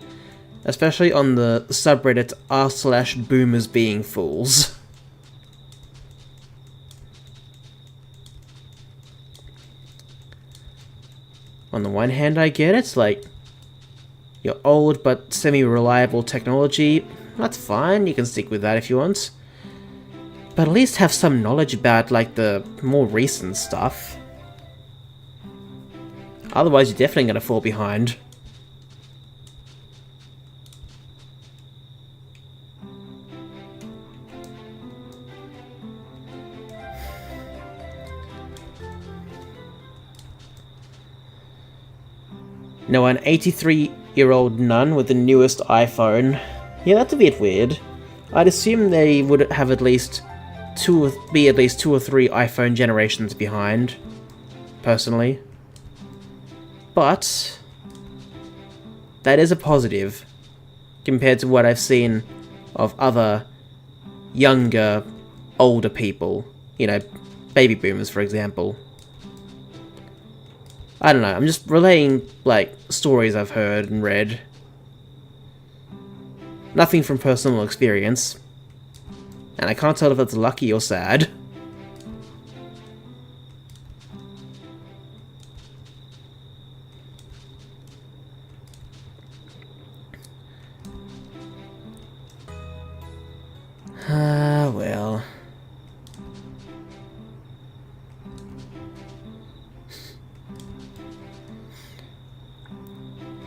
A: especially on the subreddit r/boomers being fools. On the one hand, I get it, like, you're old but semi-reliable technology, that's fine, you can stick with that if you want. But at least have some knowledge about, like, the more recent stuff. Otherwise, you're definitely going to fall behind. No, an 83-year-old nun with the newest iPhone. Yeah, that's a bit weird. I'd assume they would have at least two or three iPhone generations behind, personally. But that is a positive compared to what I've seen of other younger, older people. You know, baby boomers, for example. I don't know, I'm just relaying, like, stories I've heard and read. Nothing from personal experience. And I can't tell if that's lucky or sad. Well.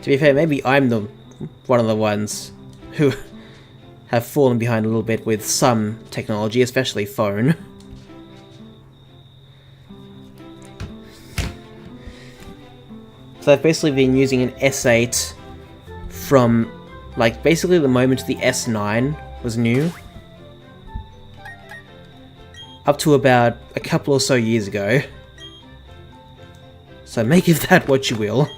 A: To be fair, maybe I'm one of the ones who have fallen behind a little bit with some technology, especially phone. So I've basically been using an S8 from, like, basically the moment the S9 was new, up to about a couple or so years ago. So make of that what you will.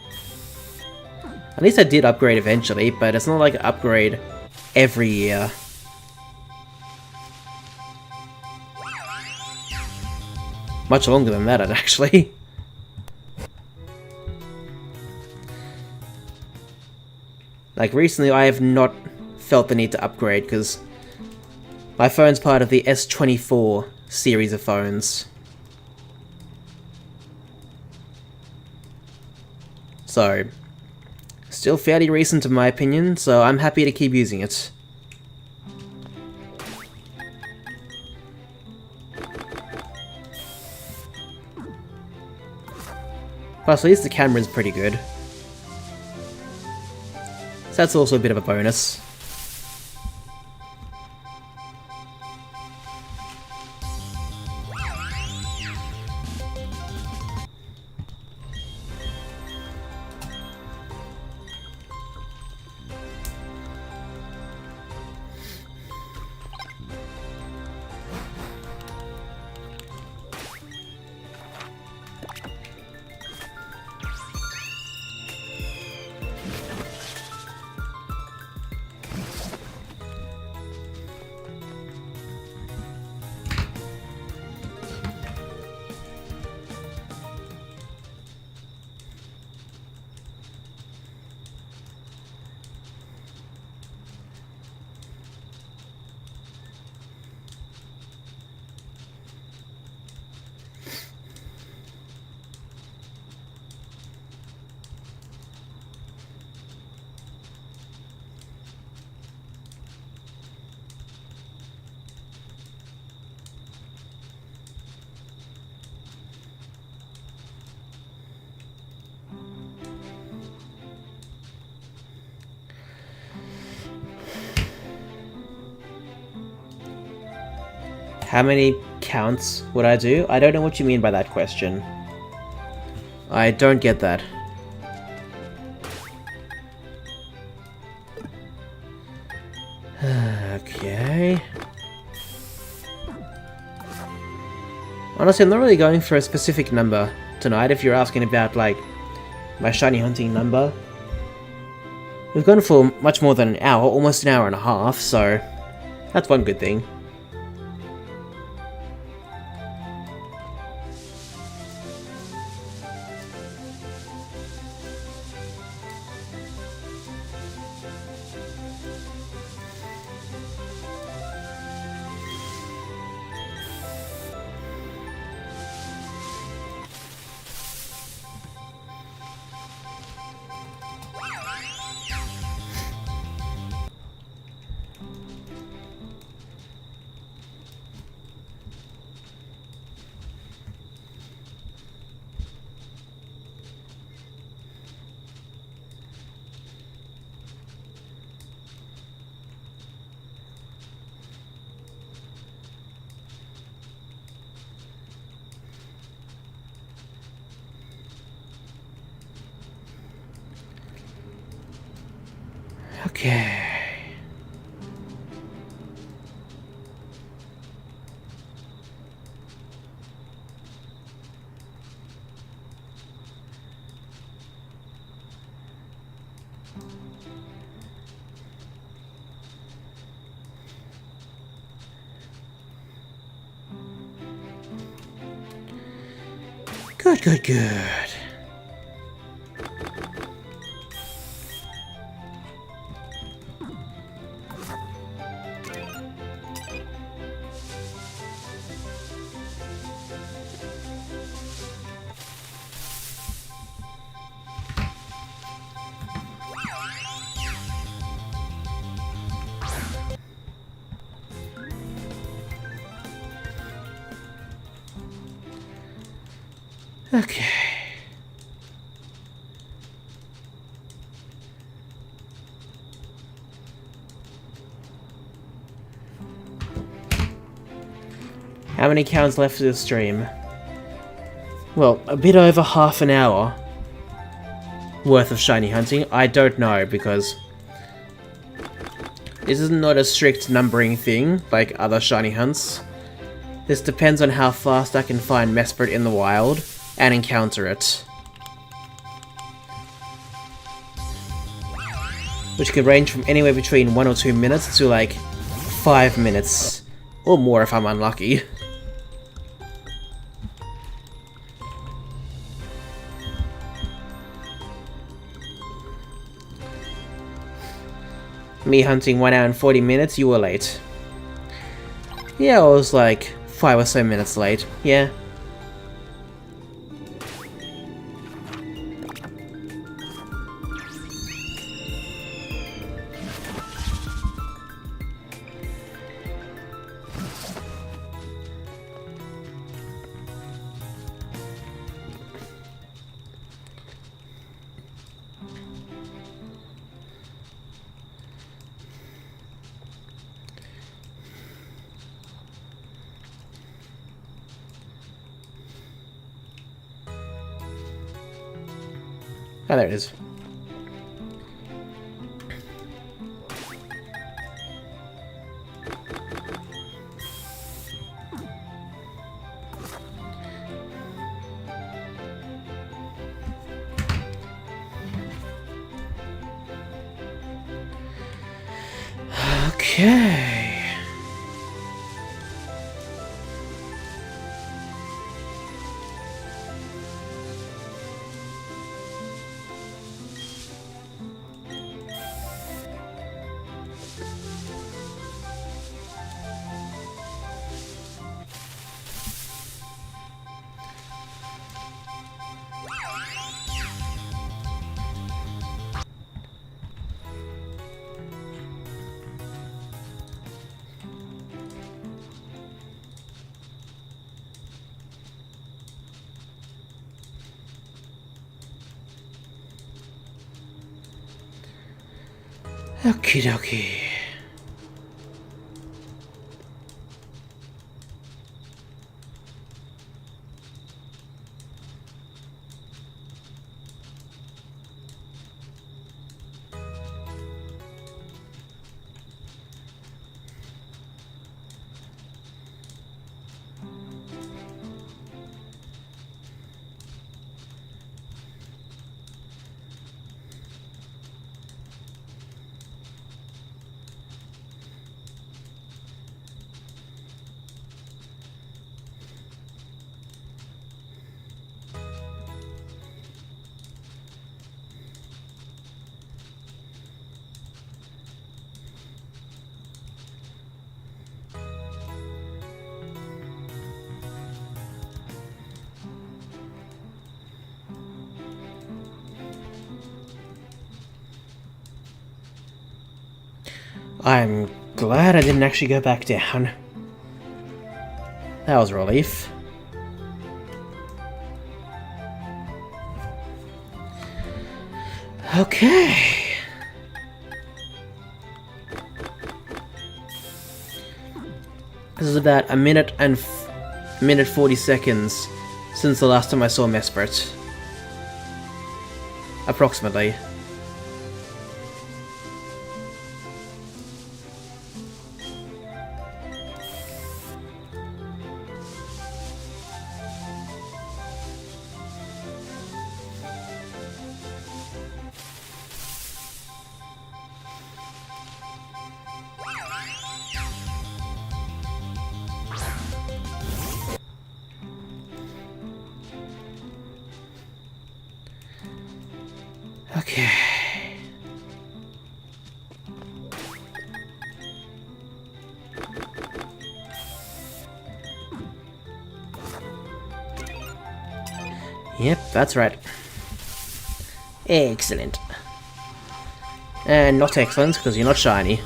A: At least I did upgrade eventually, but it's not like an upgrade every year. Much longer than that, actually. Like, recently I have not felt the need to upgrade, because my phone's part of the S24 series of phones. So, still fairly recent in my opinion, so I'm happy to keep using it. Plus, at least the camera's pretty good. So that's also a bit of a bonus. How many counts would I do? I don't know what you mean by that question. I don't get that. Okay. Honestly, I'm not really going for a specific number tonight if you're asking about, like, my shiny hunting number. We've gone for much more than an hour, almost an hour and a half, so that's one good thing. Okay. Good, good, good. Okay. How many counts left of the stream? Well, a bit over half an hour worth of shiny hunting. I don't know, because this is not a strict numbering thing like other shiny hunts. This depends on how fast I can find Mesprit in the wild and encounter it, which could range from anywhere between 1 or 2 minutes to like 5 minutes, or more if I'm unlucky. Me hunting 1 hour and 40 minutes, you were late. Yeah, I was like 5 or so minutes late, yeah. Oh, there it is. Okay. Okie dokie. I'm glad I didn't actually go back down. That was a relief. Okay. This is about a minute and minute 40 seconds since the last time I saw Mesprit. Okay. Yep, that's right. Excellent. And not excellent, because you're not shiny.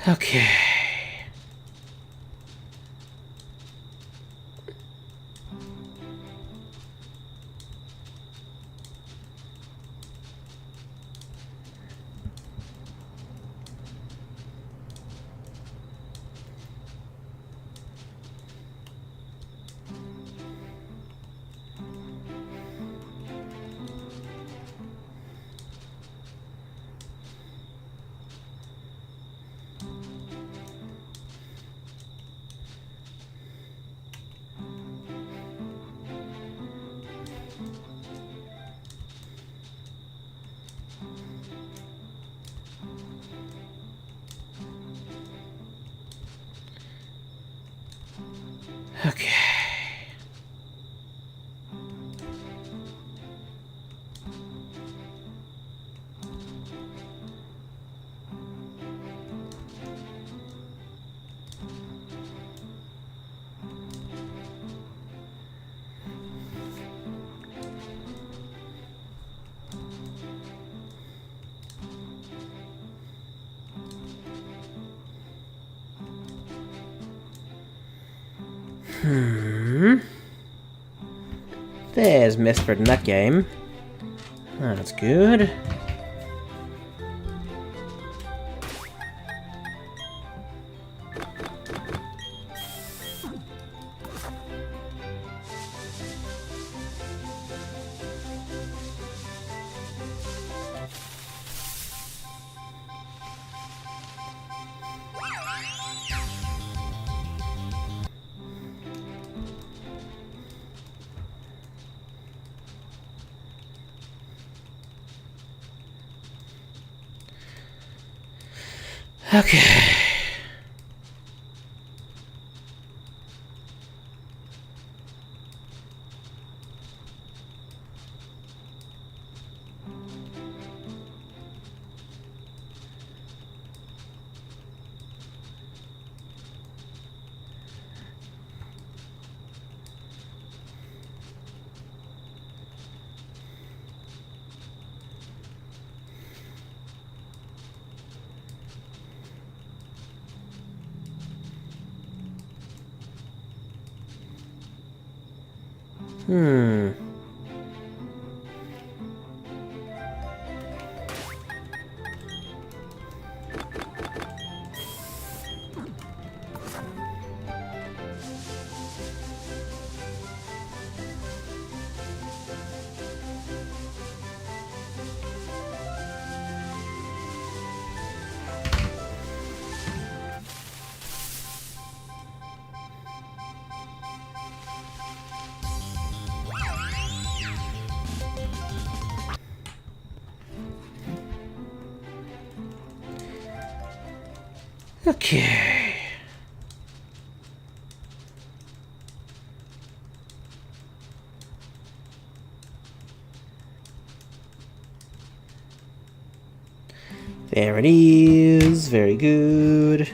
A: Okay. Okay. There's Mesprit in that game. That's good. Okay. Okay. There it is. Very good.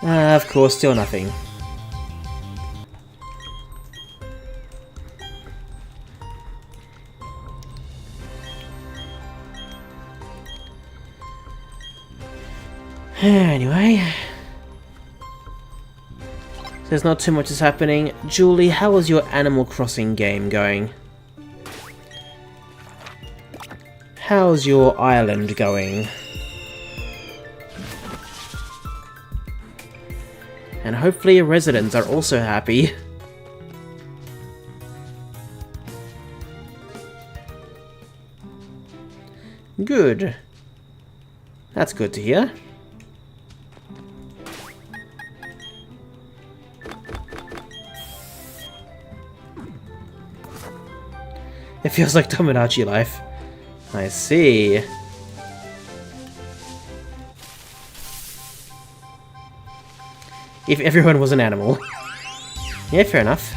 A: Of course, still nothing. Anyway, there's not too much is happening. Julie, how was your Animal Crossing game going? How's your island going? And hopefully your residents are also happy. Good. That's good to hear. It feels like Tomodachi life. I see. If everyone was an animal. Yeah, fair enough.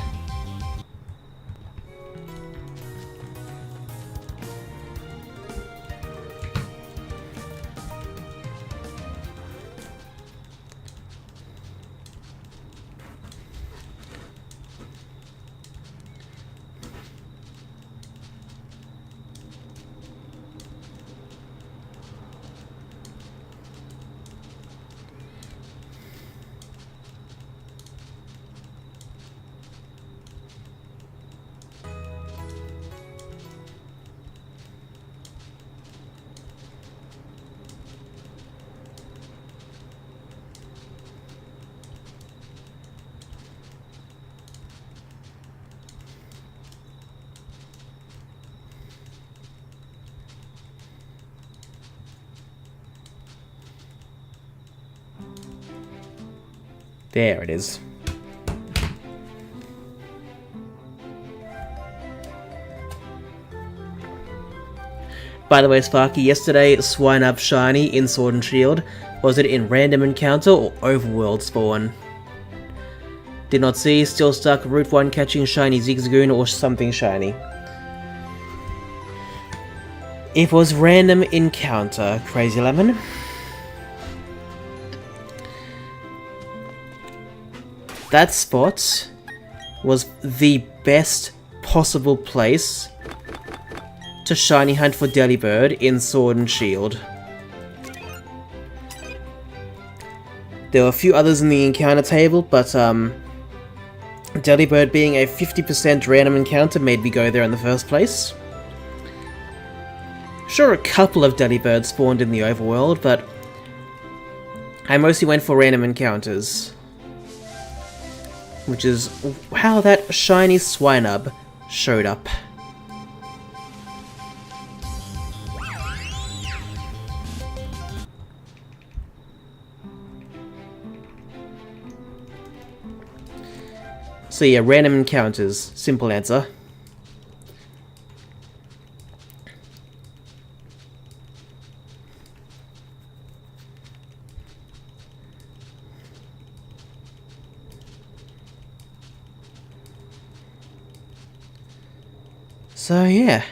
A: There it is. By the way, Sparky, yesterday, Swine Up Shiny in Sword and Shield. Was it in random encounter or overworld spawn? Did not see, still stuck, Route 1 catching Shiny Zigzagoon or something shiny. It was random encounter, Crazy Lemon. That spot was the best possible place to shiny hunt for Delibird in Sword and Shield. There were a few others in the encounter table, but Delibird being a 50% random encounter made me go there in the first place. Sure, a couple of Delibirds spawned in the overworld, but I mostly went for random encounters. Which is how that shiny Swinub showed up. So yeah, random encounters. Simple answer. So yeah.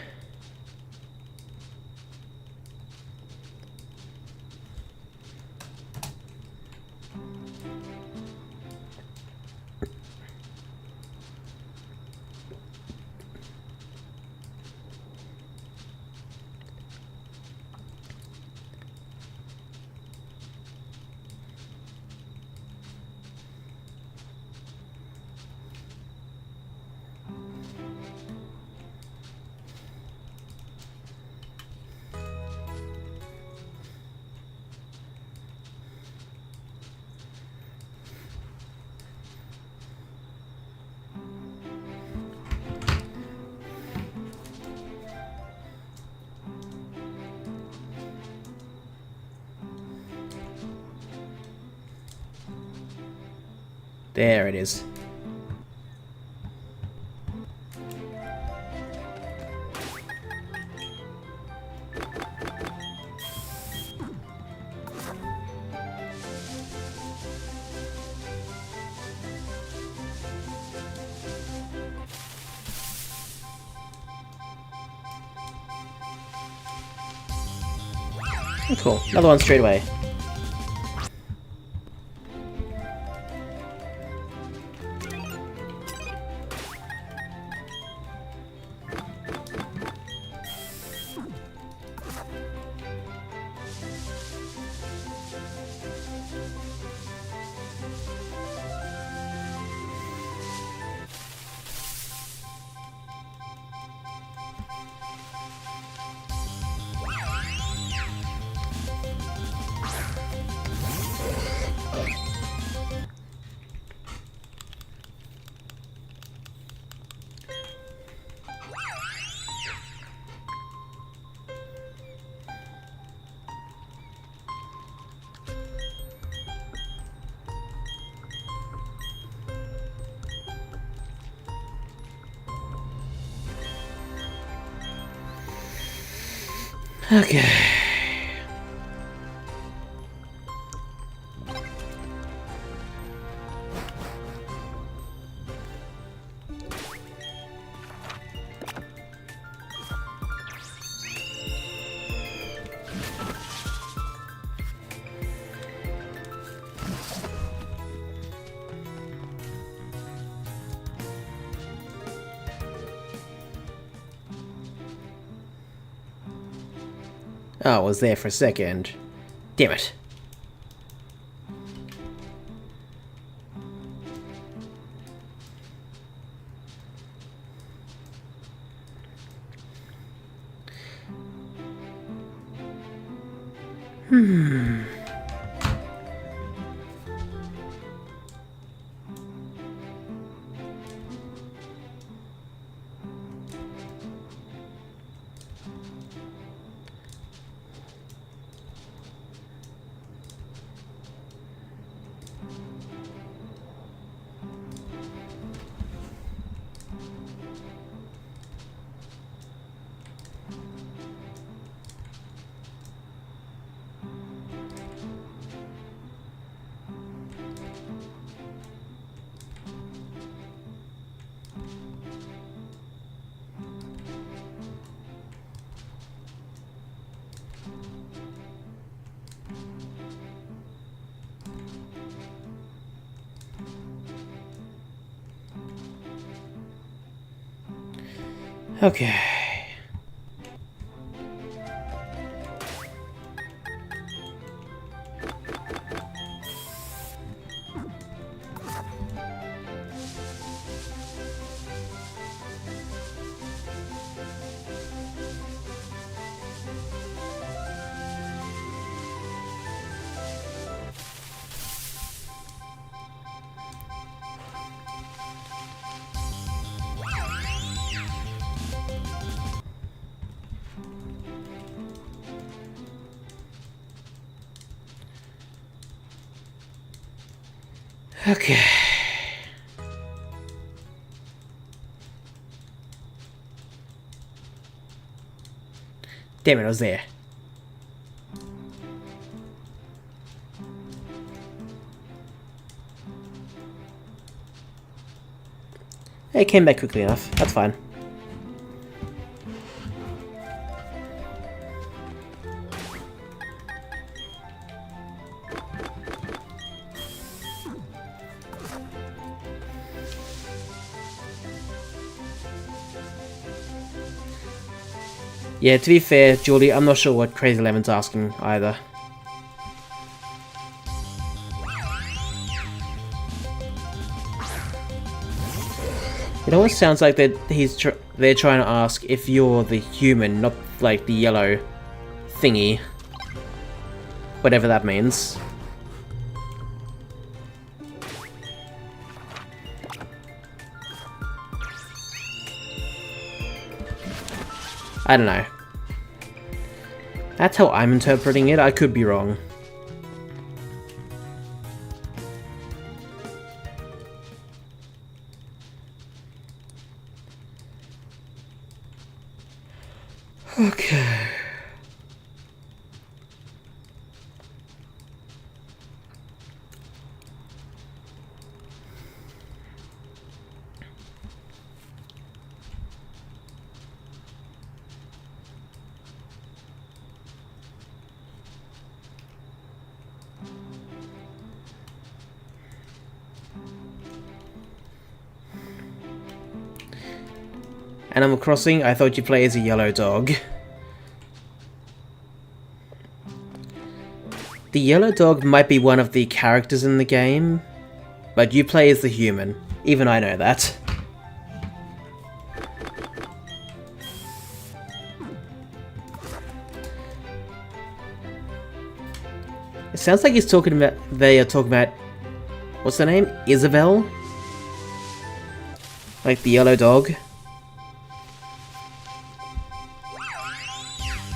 A: There it is. Cool. Another one straight away. Okay. Oh, it was there for a second. Damn it. Okay. Okay. Damn it, I was there. It came back quickly enough. That's fine. Yeah, to be fair, Julie, I'm not sure what Crazy Lemon's asking either. It almost sounds like that they're trying to ask if you're the human, not like the yellow thingy. Whatever that means. I don't know. That's how I'm interpreting it. I could be wrong. Okay. Animal Crossing, I thought you play as a yellow dog. The yellow dog might be one of the characters in the game, but you play as the human. Even I know that. It sounds like they are talking about, what's her name? Isabel? Like the yellow dog.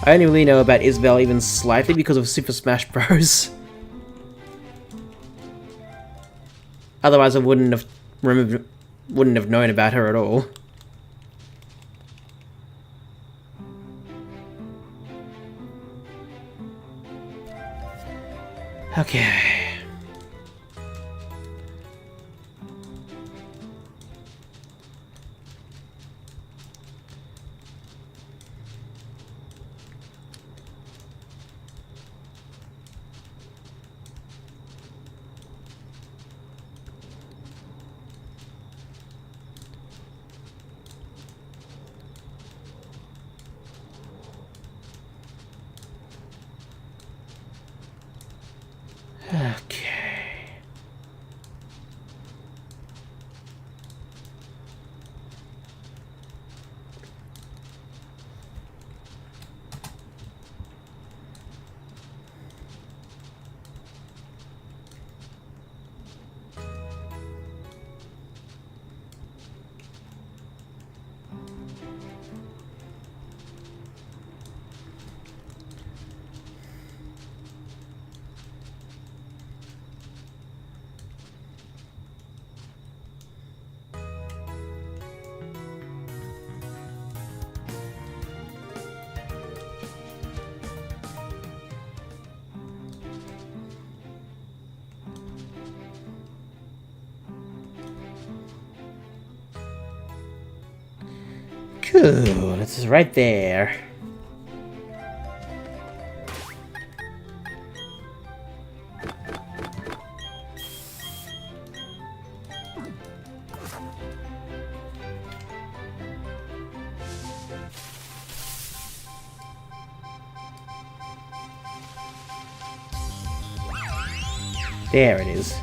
A: I only really know about Isabel even slightly because of Super Smash Bros. Otherwise I wouldn't have known about her at all. Okay. Okay. Cool, this is right there. There it is.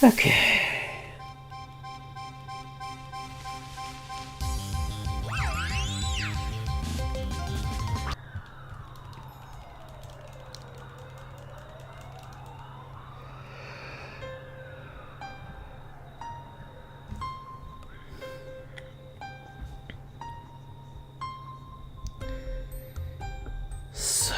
A: Okay. So.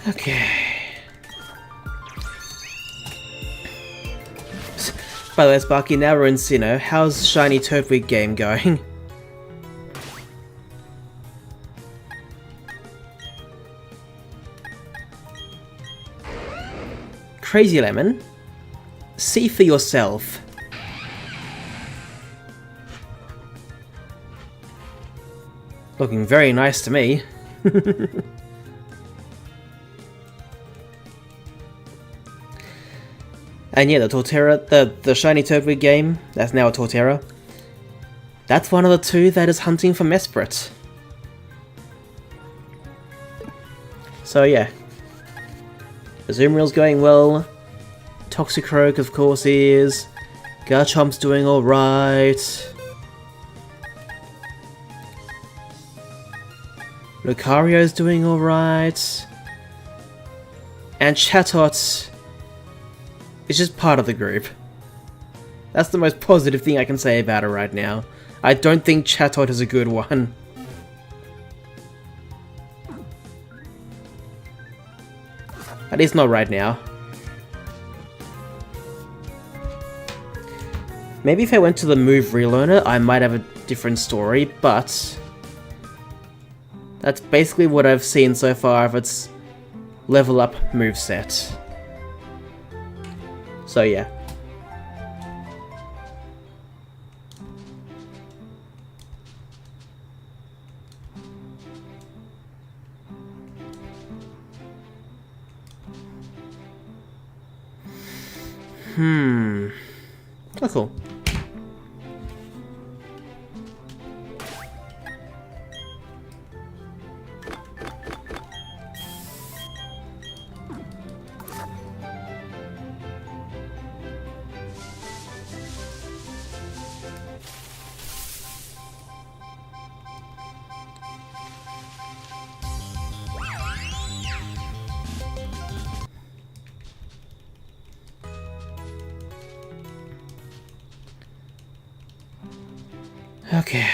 A: Okay. By the way, Sparky, now we're in Sinnoh. How's Shiny Turtwig game going? Crazy Lemon, see for yourself. Looking very nice to me. And yeah, the Torterra, the Shiny Turtwig game, that's now a Torterra. That's one of the two that is hunting for Mesprit. So yeah. Azumarill's going well. Toxicroak, of course, is. Garchomp's doing alright. Lucario's doing alright. And Chatot is just part of the group. That's the most positive thing I can say about it right now. I don't think Chatot is a good one. At least not right now. Maybe if I went to the move relearner, I might have a different story, but that's basically what I've seen so far of its level up moveset. So yeah. Oh, cool. Okay.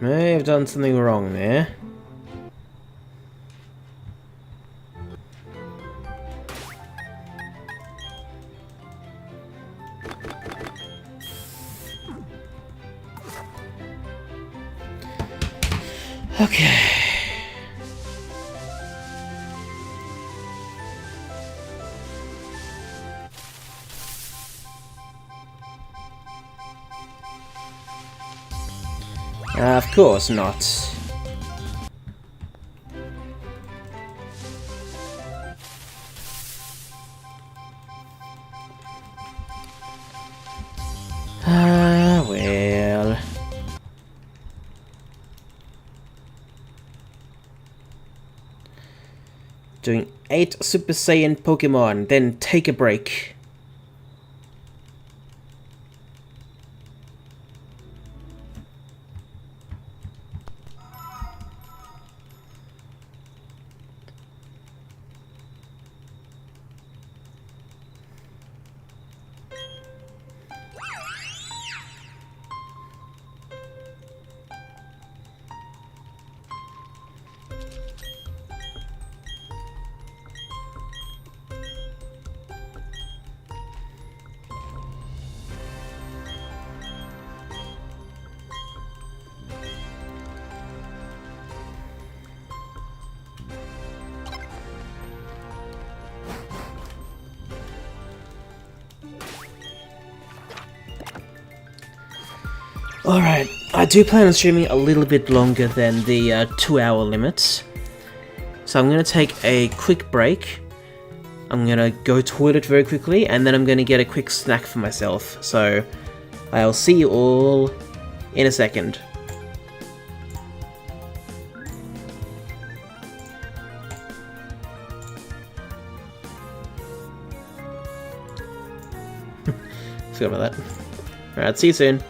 A: May have done something wrong there. Okay. Of course not. Well. Doing 8 Super Saiyan Pokemon, then take a break. Alright, I do plan on streaming a little bit longer than the 2-hour limit. So I'm going to take a quick break. I'm going to go toilet very quickly, and then I'm going to get a quick snack for myself. So I'll see you all in a second. Forgot about that. Alright, see you soon.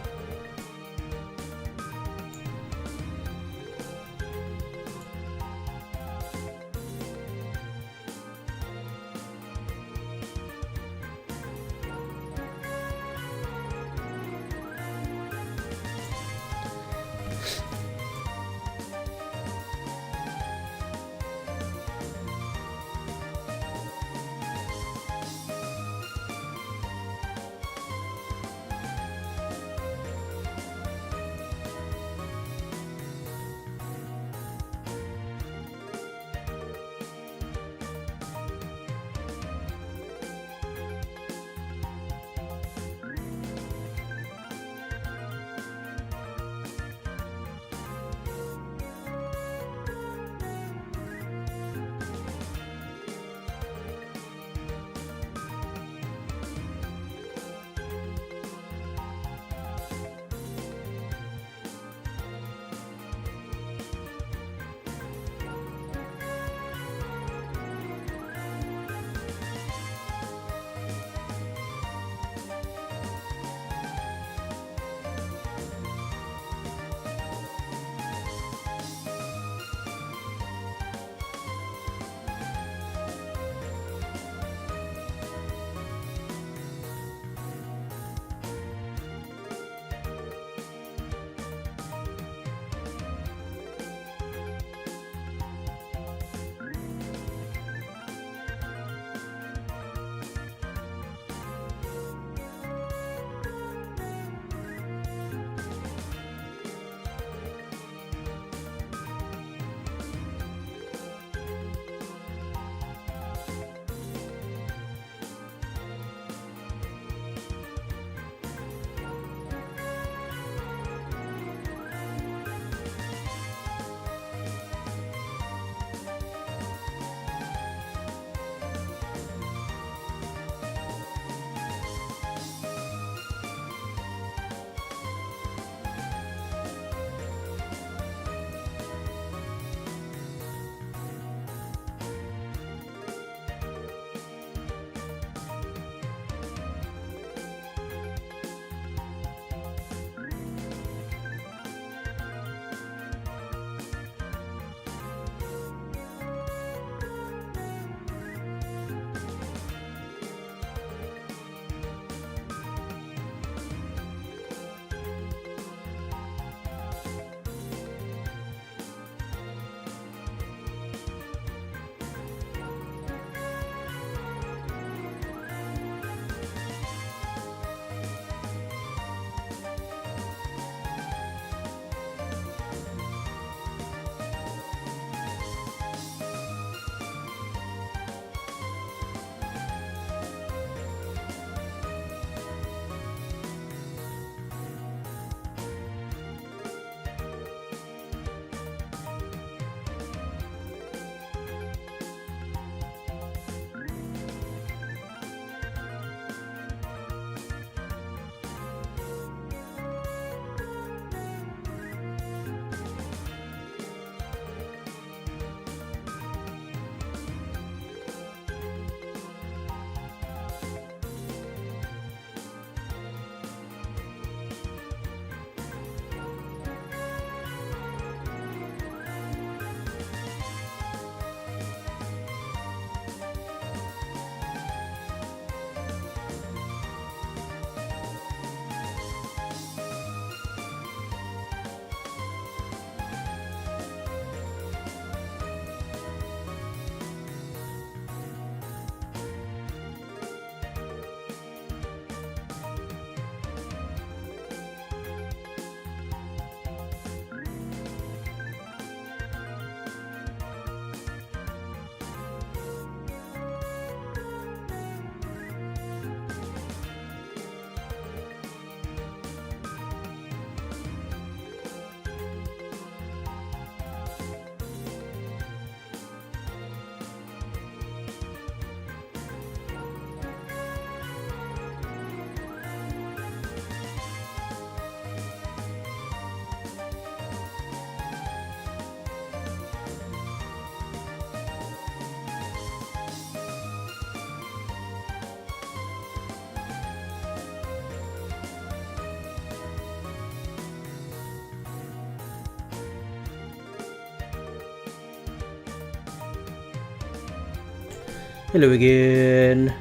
A: Hello again.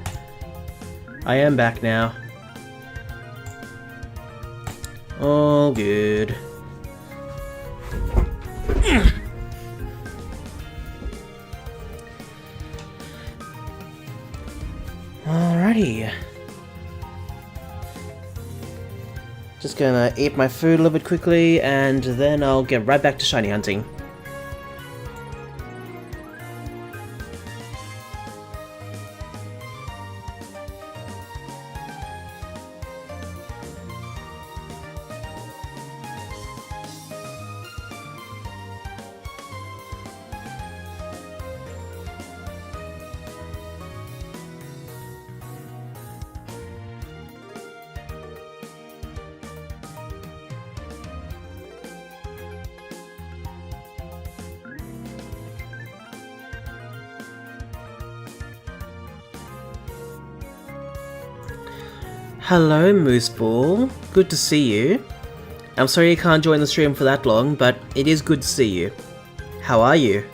A: I am back now. All good. Alrighty. Just gonna eat my food a little bit quickly, and then I'll get right back to shiny hunting. Hello, Mooseball. Good to see you. I'm sorry you can't join the stream for that long, but it is good to see you. How are you?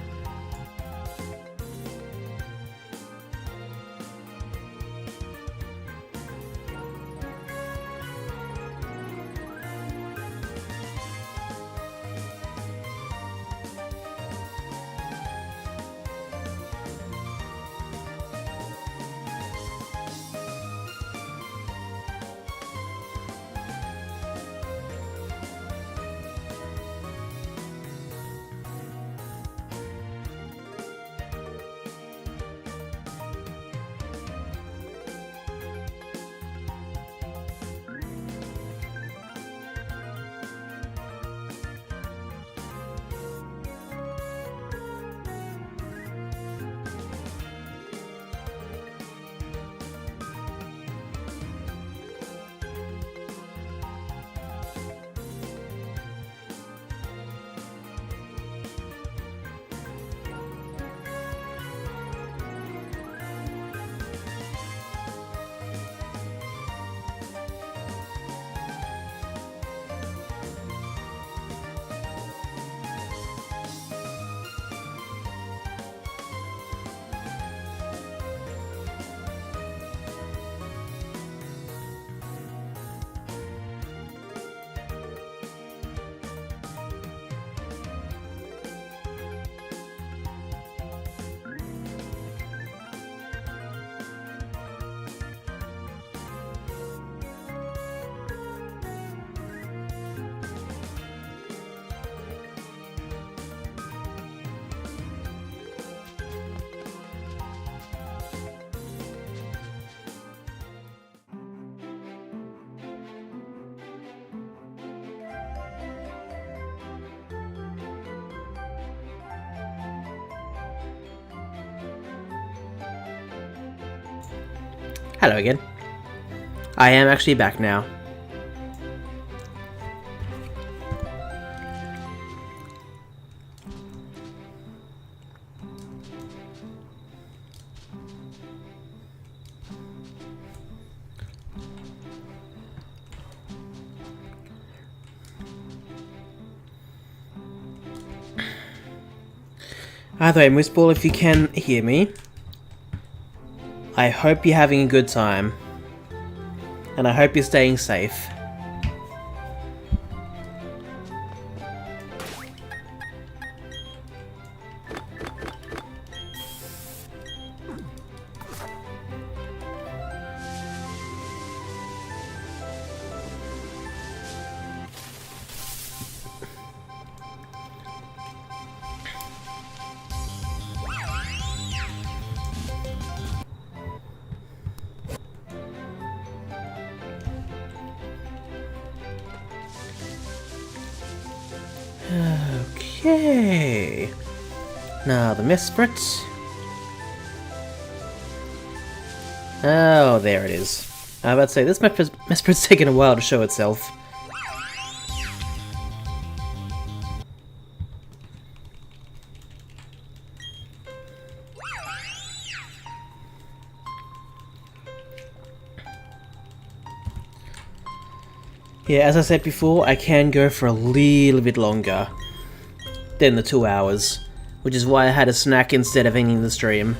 A: Hello again. I am actually back now. Either way, Mooseball, if you can hear me, I hope you're having a good time. And I hope you're staying safe. Okay. Now the Mesprit. Oh, there it is. I was about to say, this Mesprit's taken a while to show itself. Yeah, as I said before, I can go for a little bit longer than the 2 hours, which is why I had a snack instead of ending the stream.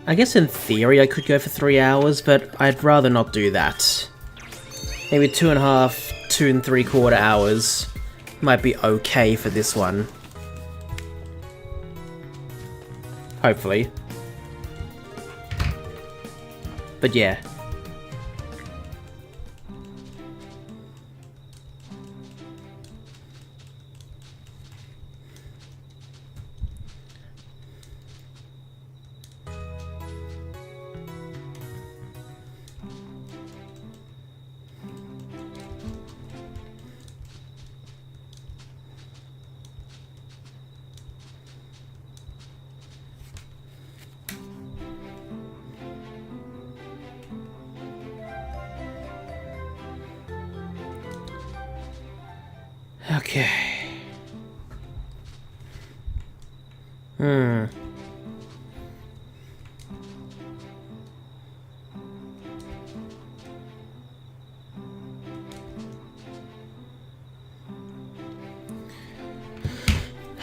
A: I guess in theory I could go for 3 hours, but I'd rather not do that. Maybe 2.5, 2 3/4 hours might be okay for this one. Hopefully. But yeah. Okay.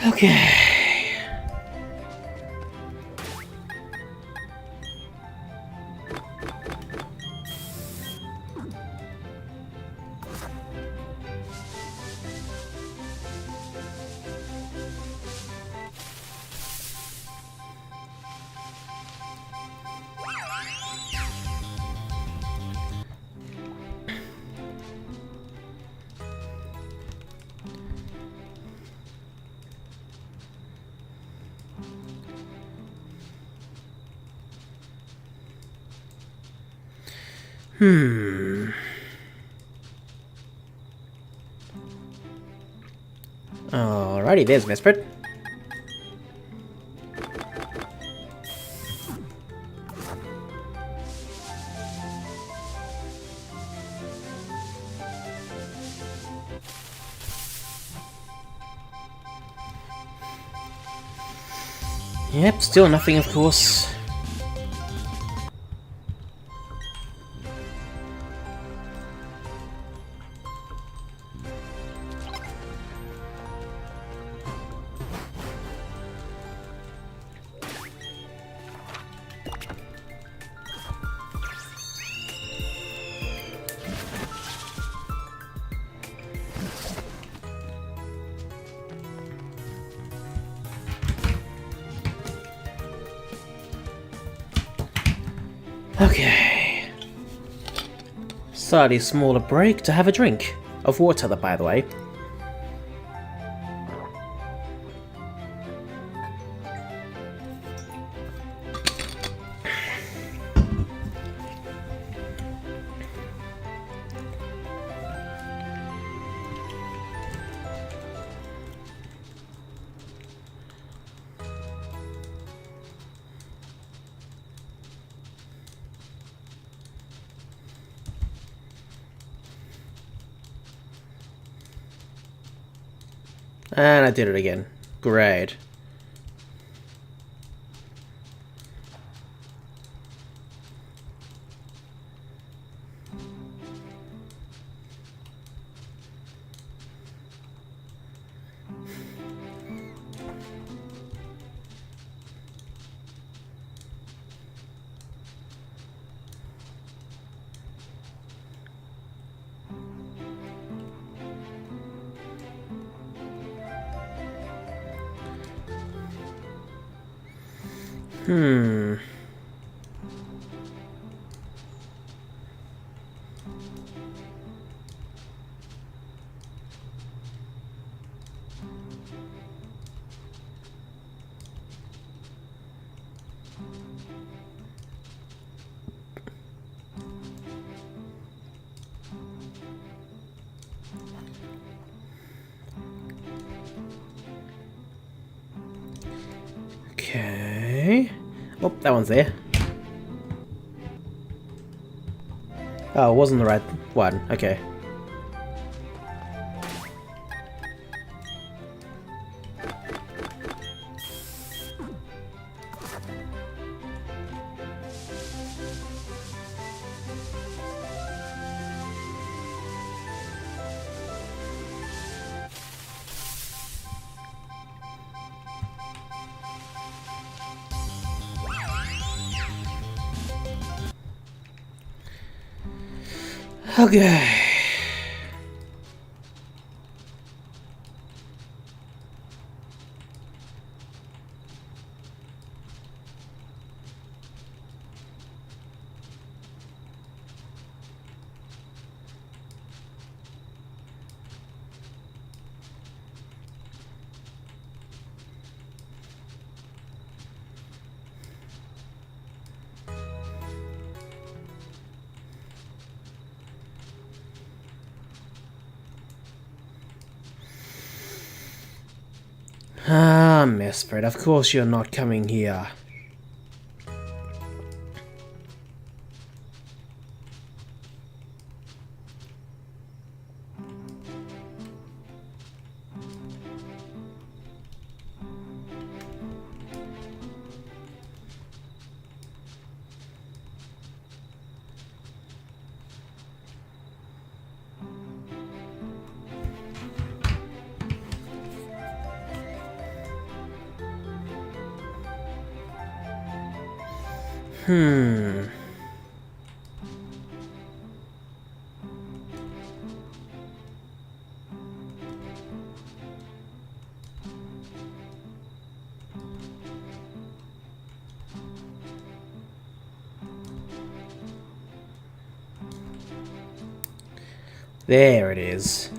A: Okay. Alrighty, there's Mesprit. Yep, still nothing, of course. Okay. Slightly smaller break to have a drink. Of water, by the way. And I did it again. Great. Okay. Oh, that one's there. Oh, it wasn't the right one. Okay. Okay. Ah, Mesprit, of course you're not coming here. There it is.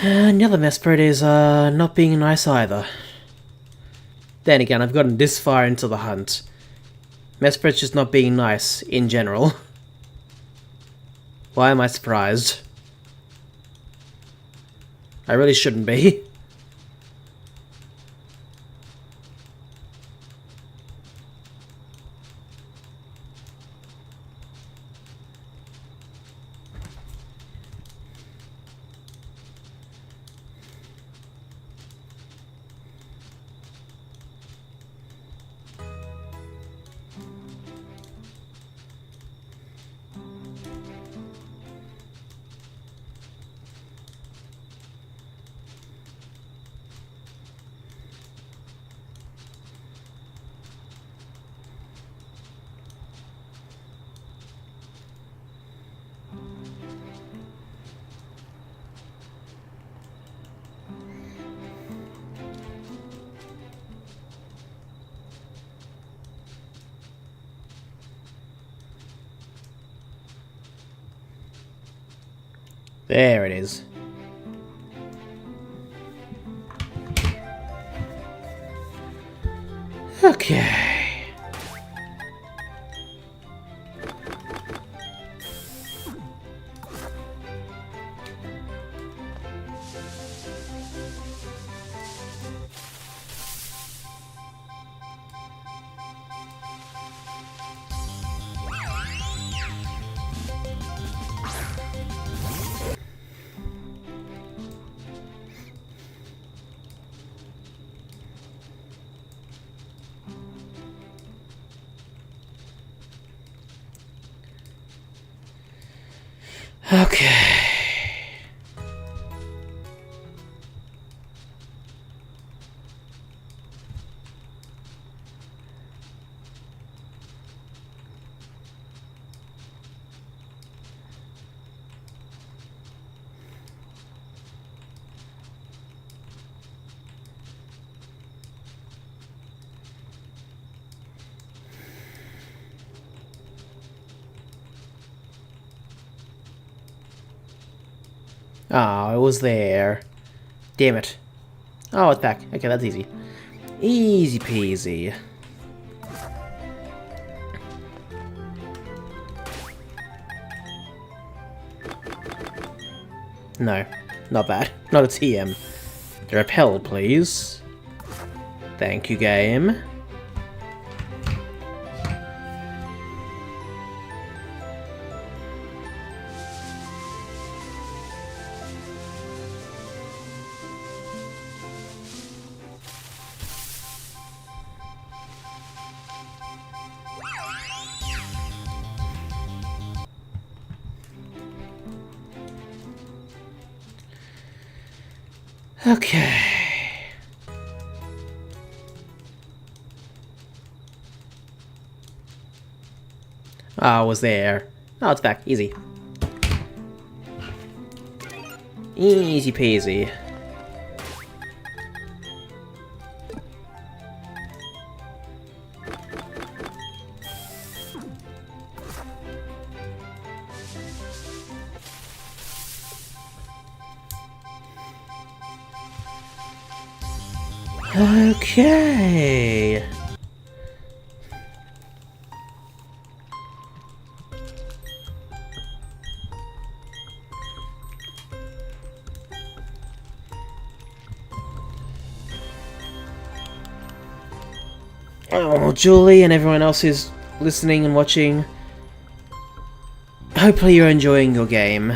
A: And the other Mesprit is, not being nice either. Then again, I've gotten this far into the hunt. Mesprit's just not being nice, in general. Why am I surprised? I really shouldn't be. There it is. Okay. Okay. Oh, it was there. Damn it. Oh, it's back. Okay, that's easy. Easy peasy. No, not bad. Not a TM. Repel, please. Thank you, game. Okay. Oh, I was there. Oh, it's back. Easy. Easy peasy. Okay. Oh, Julie and everyone else who's listening and watching. Hopefully you're enjoying your game.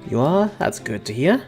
A: You are? That's good to hear.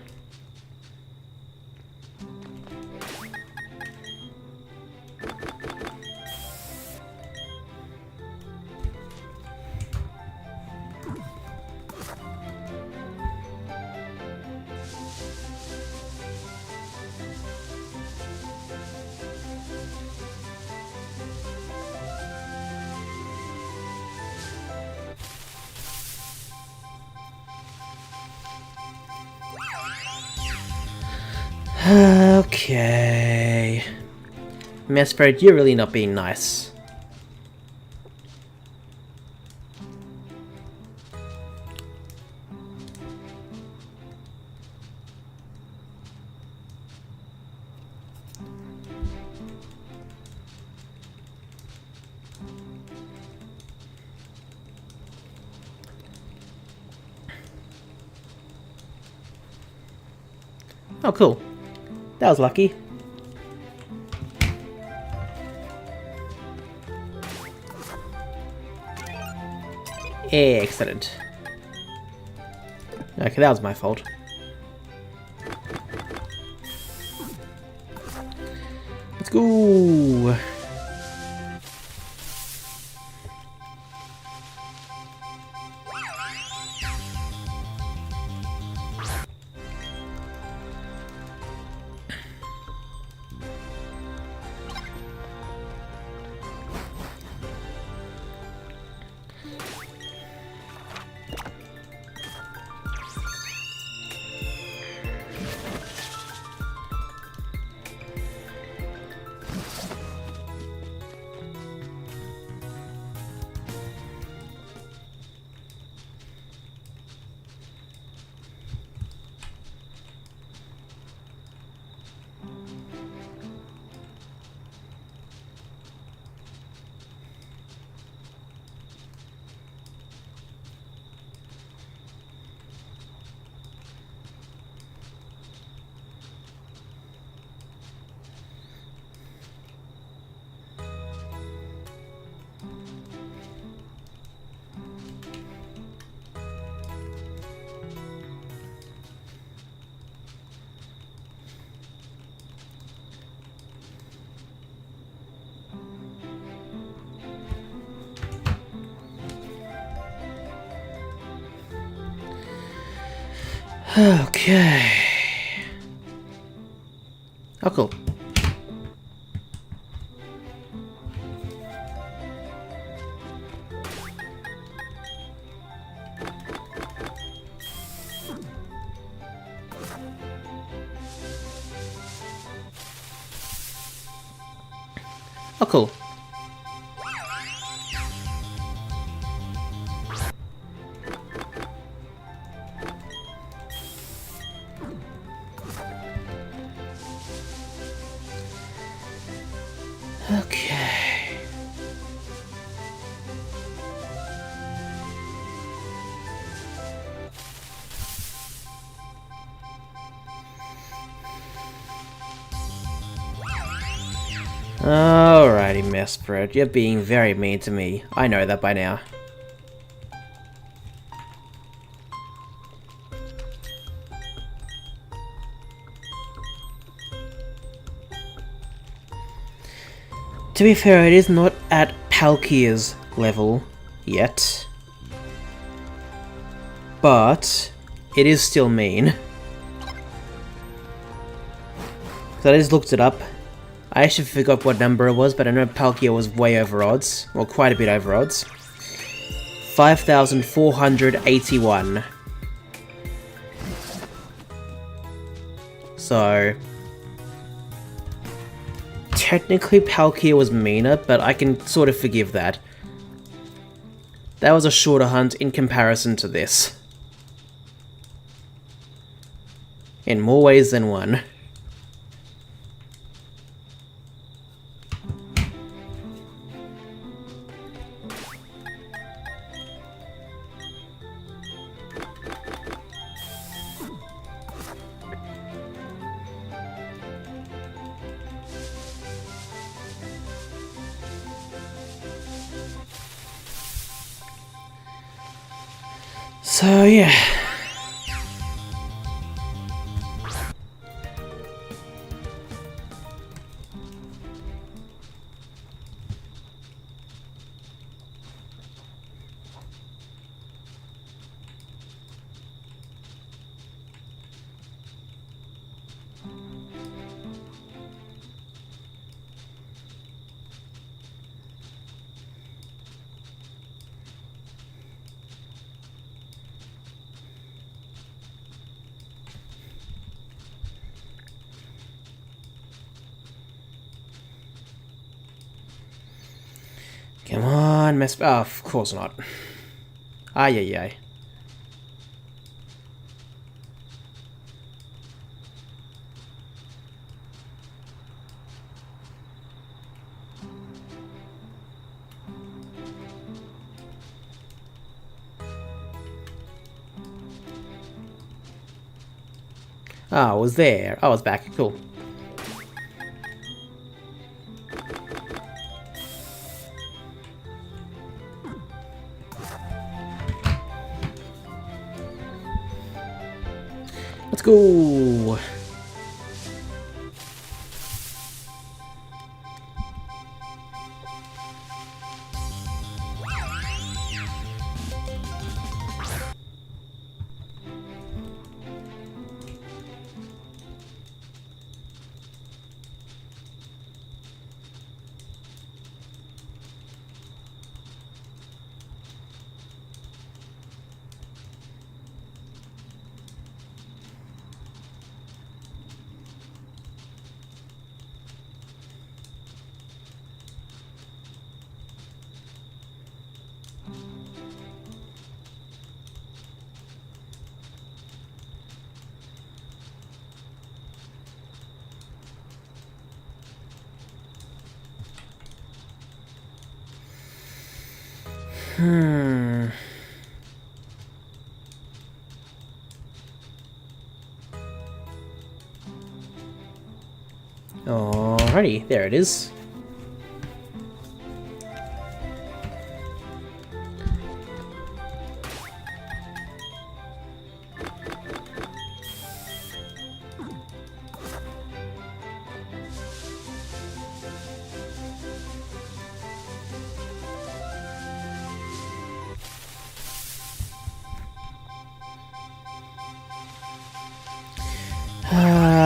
A: Okay. Mesprit, you're really not being nice. Oh, cool. That was lucky. Excellent. Okay, that was my fault. Let's go! Okay. Oh, cool. Oh, cool. Okay. Alrighty, Mesprit, you're being very mean to me. I know that by now. To be fair, it is not at Palkia's level yet. But it is still mean. So I just looked it up. I actually forgot what number it was, but I know Palkia was way over odds. Well, quite a bit over odds. 5,481. So... technically Palkia was meaner, but I can sort of forgive that. That was a shorter hunt in comparison to this. In more ways than one. So, yeah. Come on, Mesprit. Oh, of course not. Ay, ay, ay. Ah, I was there. I was back. Cool. Let's go. Alrighty, there it is.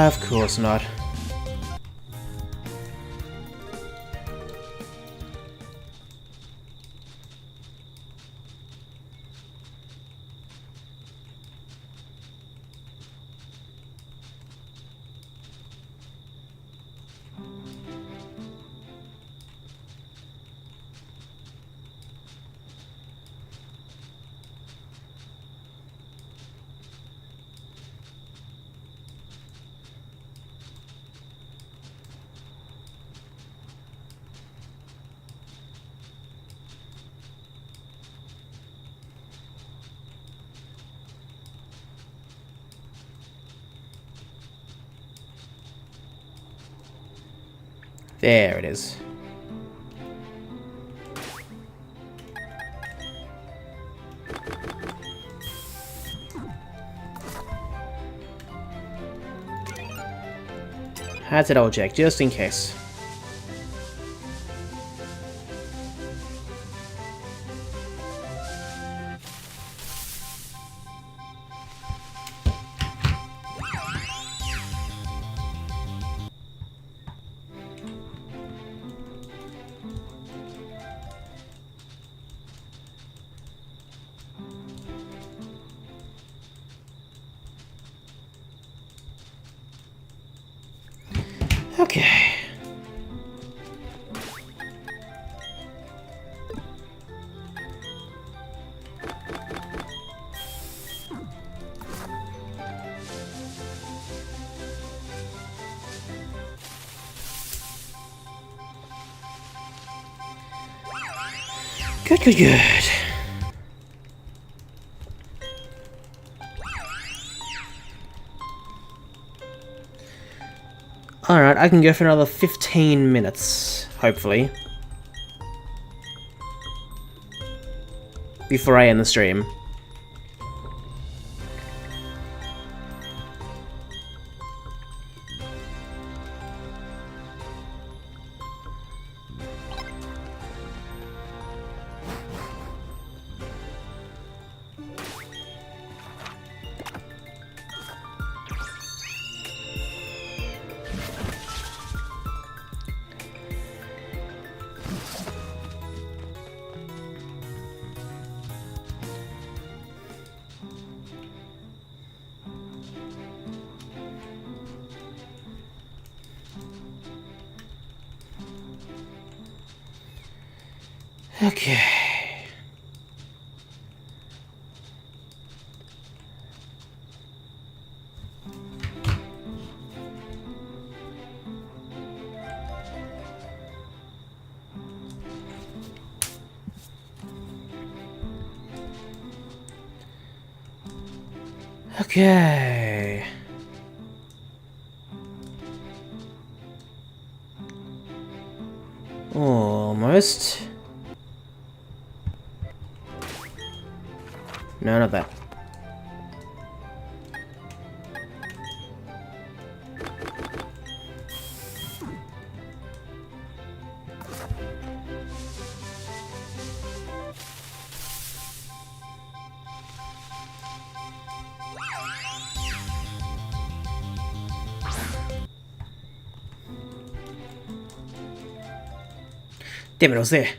A: Of course not. There it is. Had to double check, just in case. Okay. Good, good, good. Alright, I can go for another 15 minutes, hopefully. Before I end the stream. Okay. Okay. Almost. No, not that. Damn it, it was there.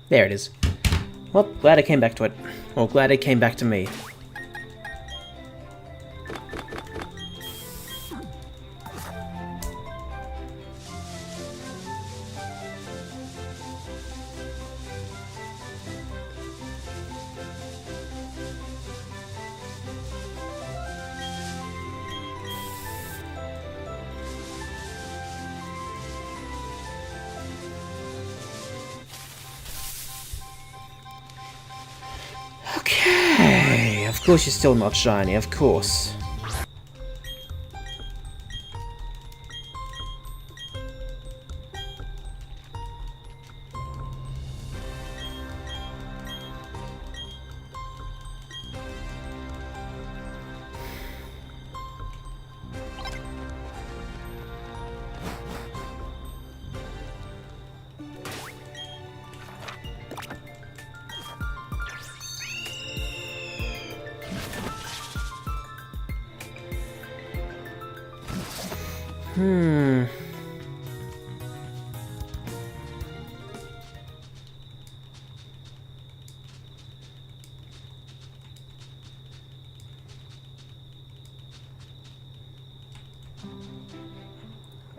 A: There it is. Well, glad I came back to it. Well, glad it came back to me. Okay, of course you're still not shiny, of course.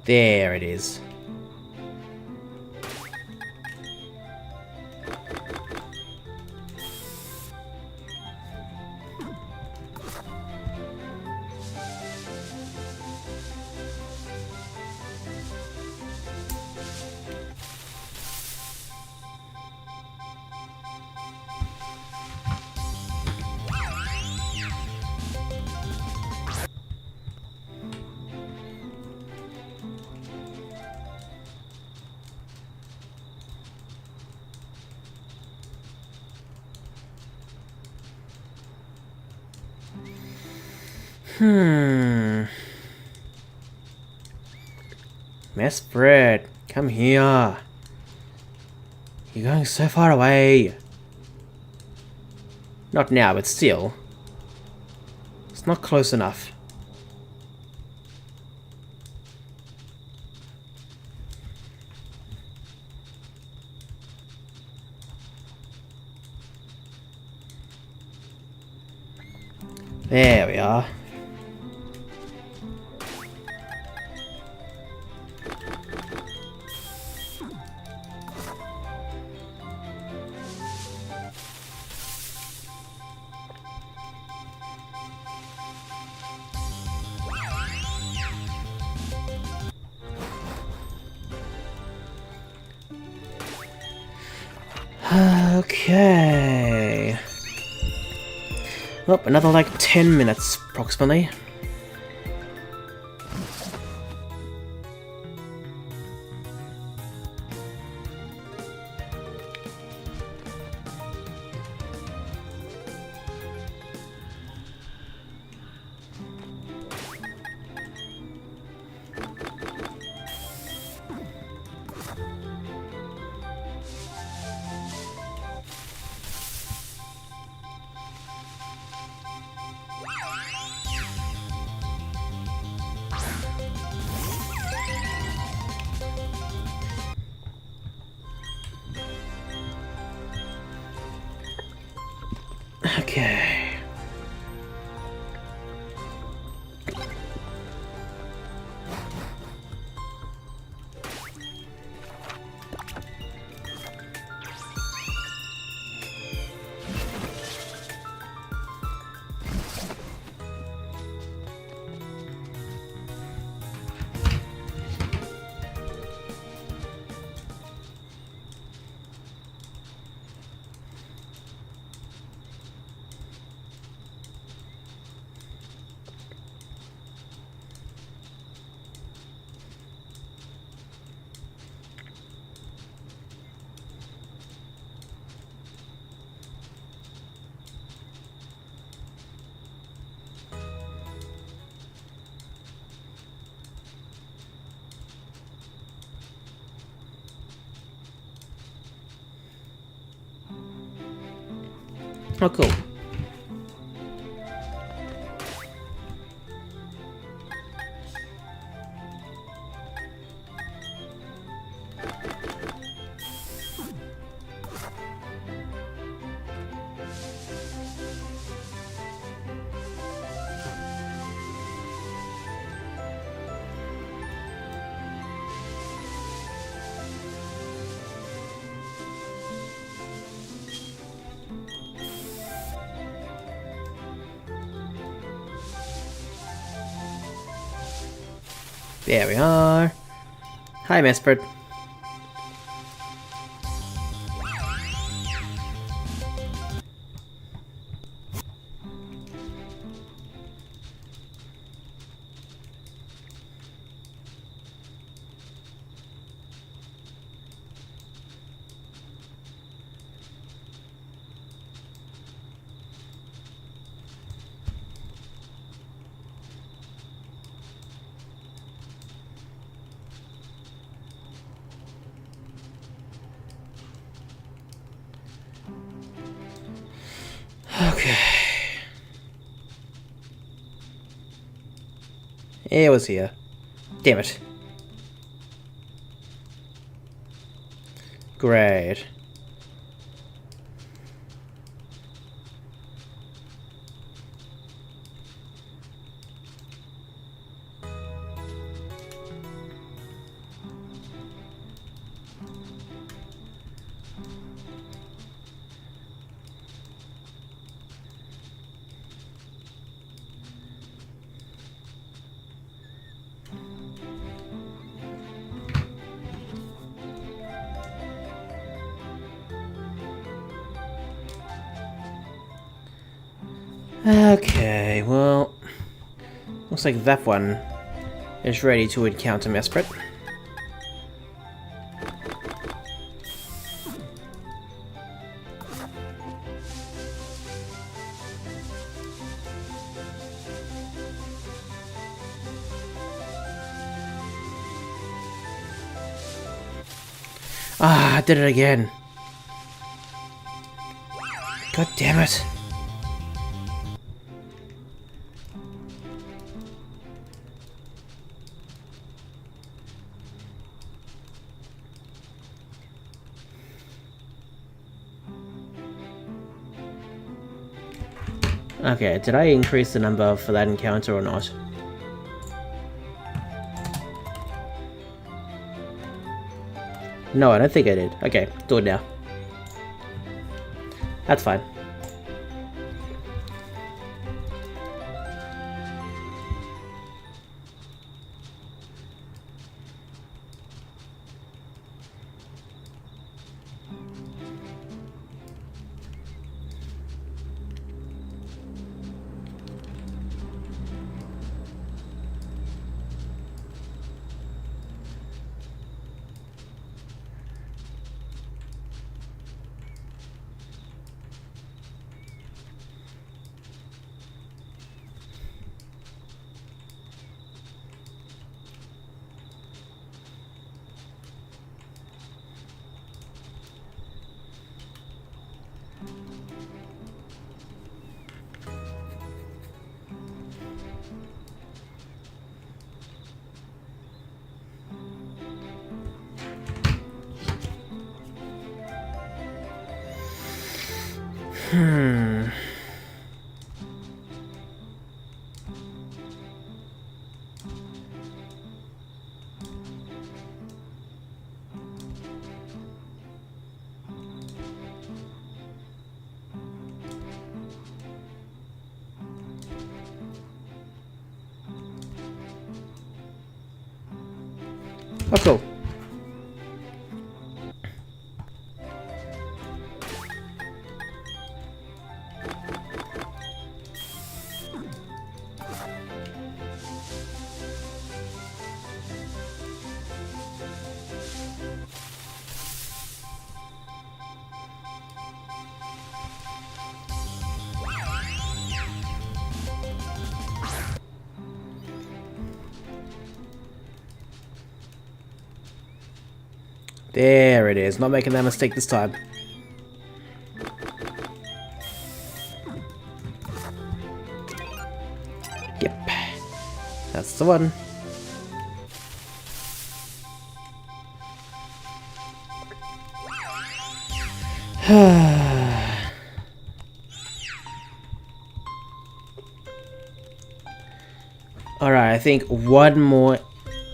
A: There it is. Mesprit, come here. You're going so far away. Not now, but still. It's not close enough. There we are. Okay. Well, another like 10 minutes approximately. Okay. Oh, cool. There we are. Hi, Mesprit. Okay. It was here. Damn it. Great. Okay, well, looks like that one is ready to encounter Mesprit. Ah, I did it again. God damn it. Okay, did I increase the number for that encounter or not? No, I don't think I did. Okay, do it now. That's fine. Oh, cool. There it is. Not making that mistake this time. Yep. That's the one. Alright, I think one more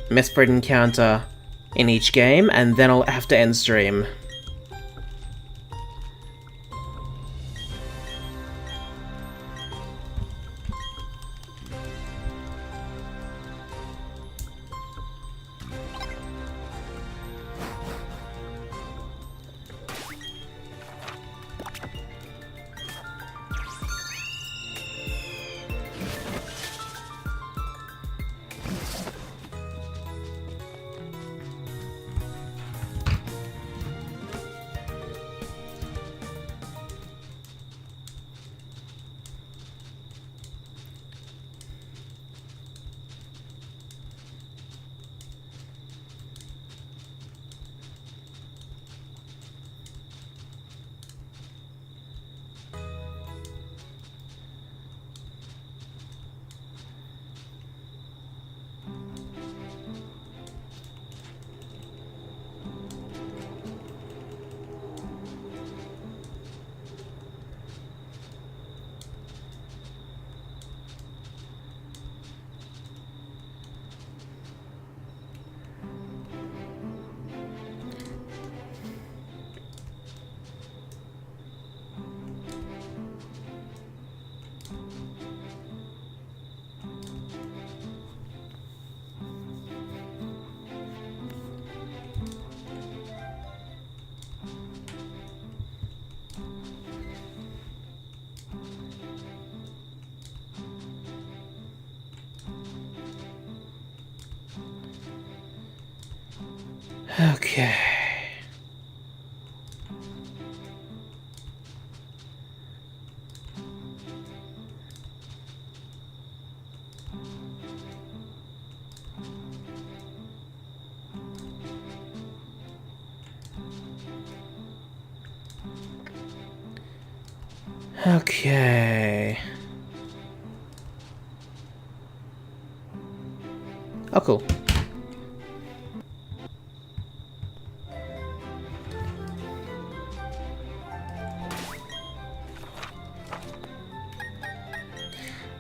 A: Mesprit encounter in each game, and then I'll have to end stream. Okay. Okay. Oh, cool.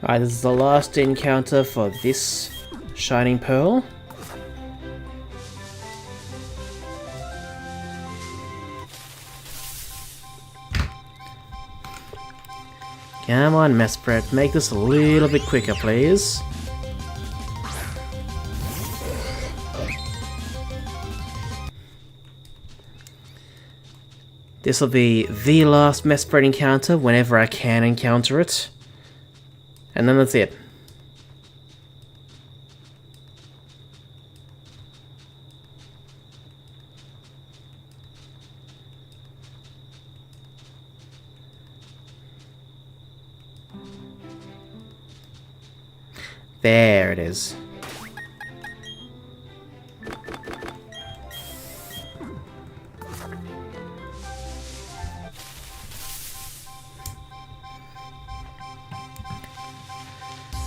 A: Alright, this is the last encounter for this Shining Pearl. Come on, Mesprit, make this a little bit quicker, please. This will be the last Mesprit encounter whenever I can encounter it. And then that's it. There it is.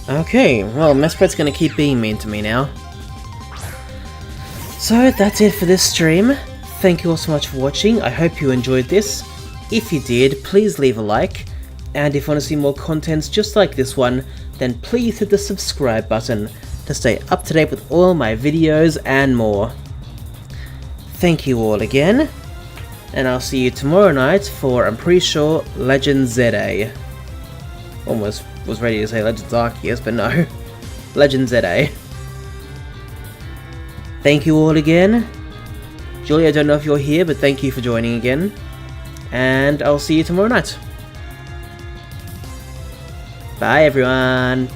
A: Okay, well, Mesprit's gonna keep being mean to me now. So that's it for this stream. Thank you all so much for watching. I hope you enjoyed this. If you did, please leave a like. And if you want to see more contents just like this one, then please hit the subscribe button to stay up to date with all my videos and more. Thank you all again, and I'll see you tomorrow night for, I'm pretty sure, Legend ZA. Almost was ready to say Legends Arceus, but no. Legend ZA. Thank you all again. Julie, I don't know if you're here, but thank you for joining again. And I'll see you tomorrow night. Bye everyone!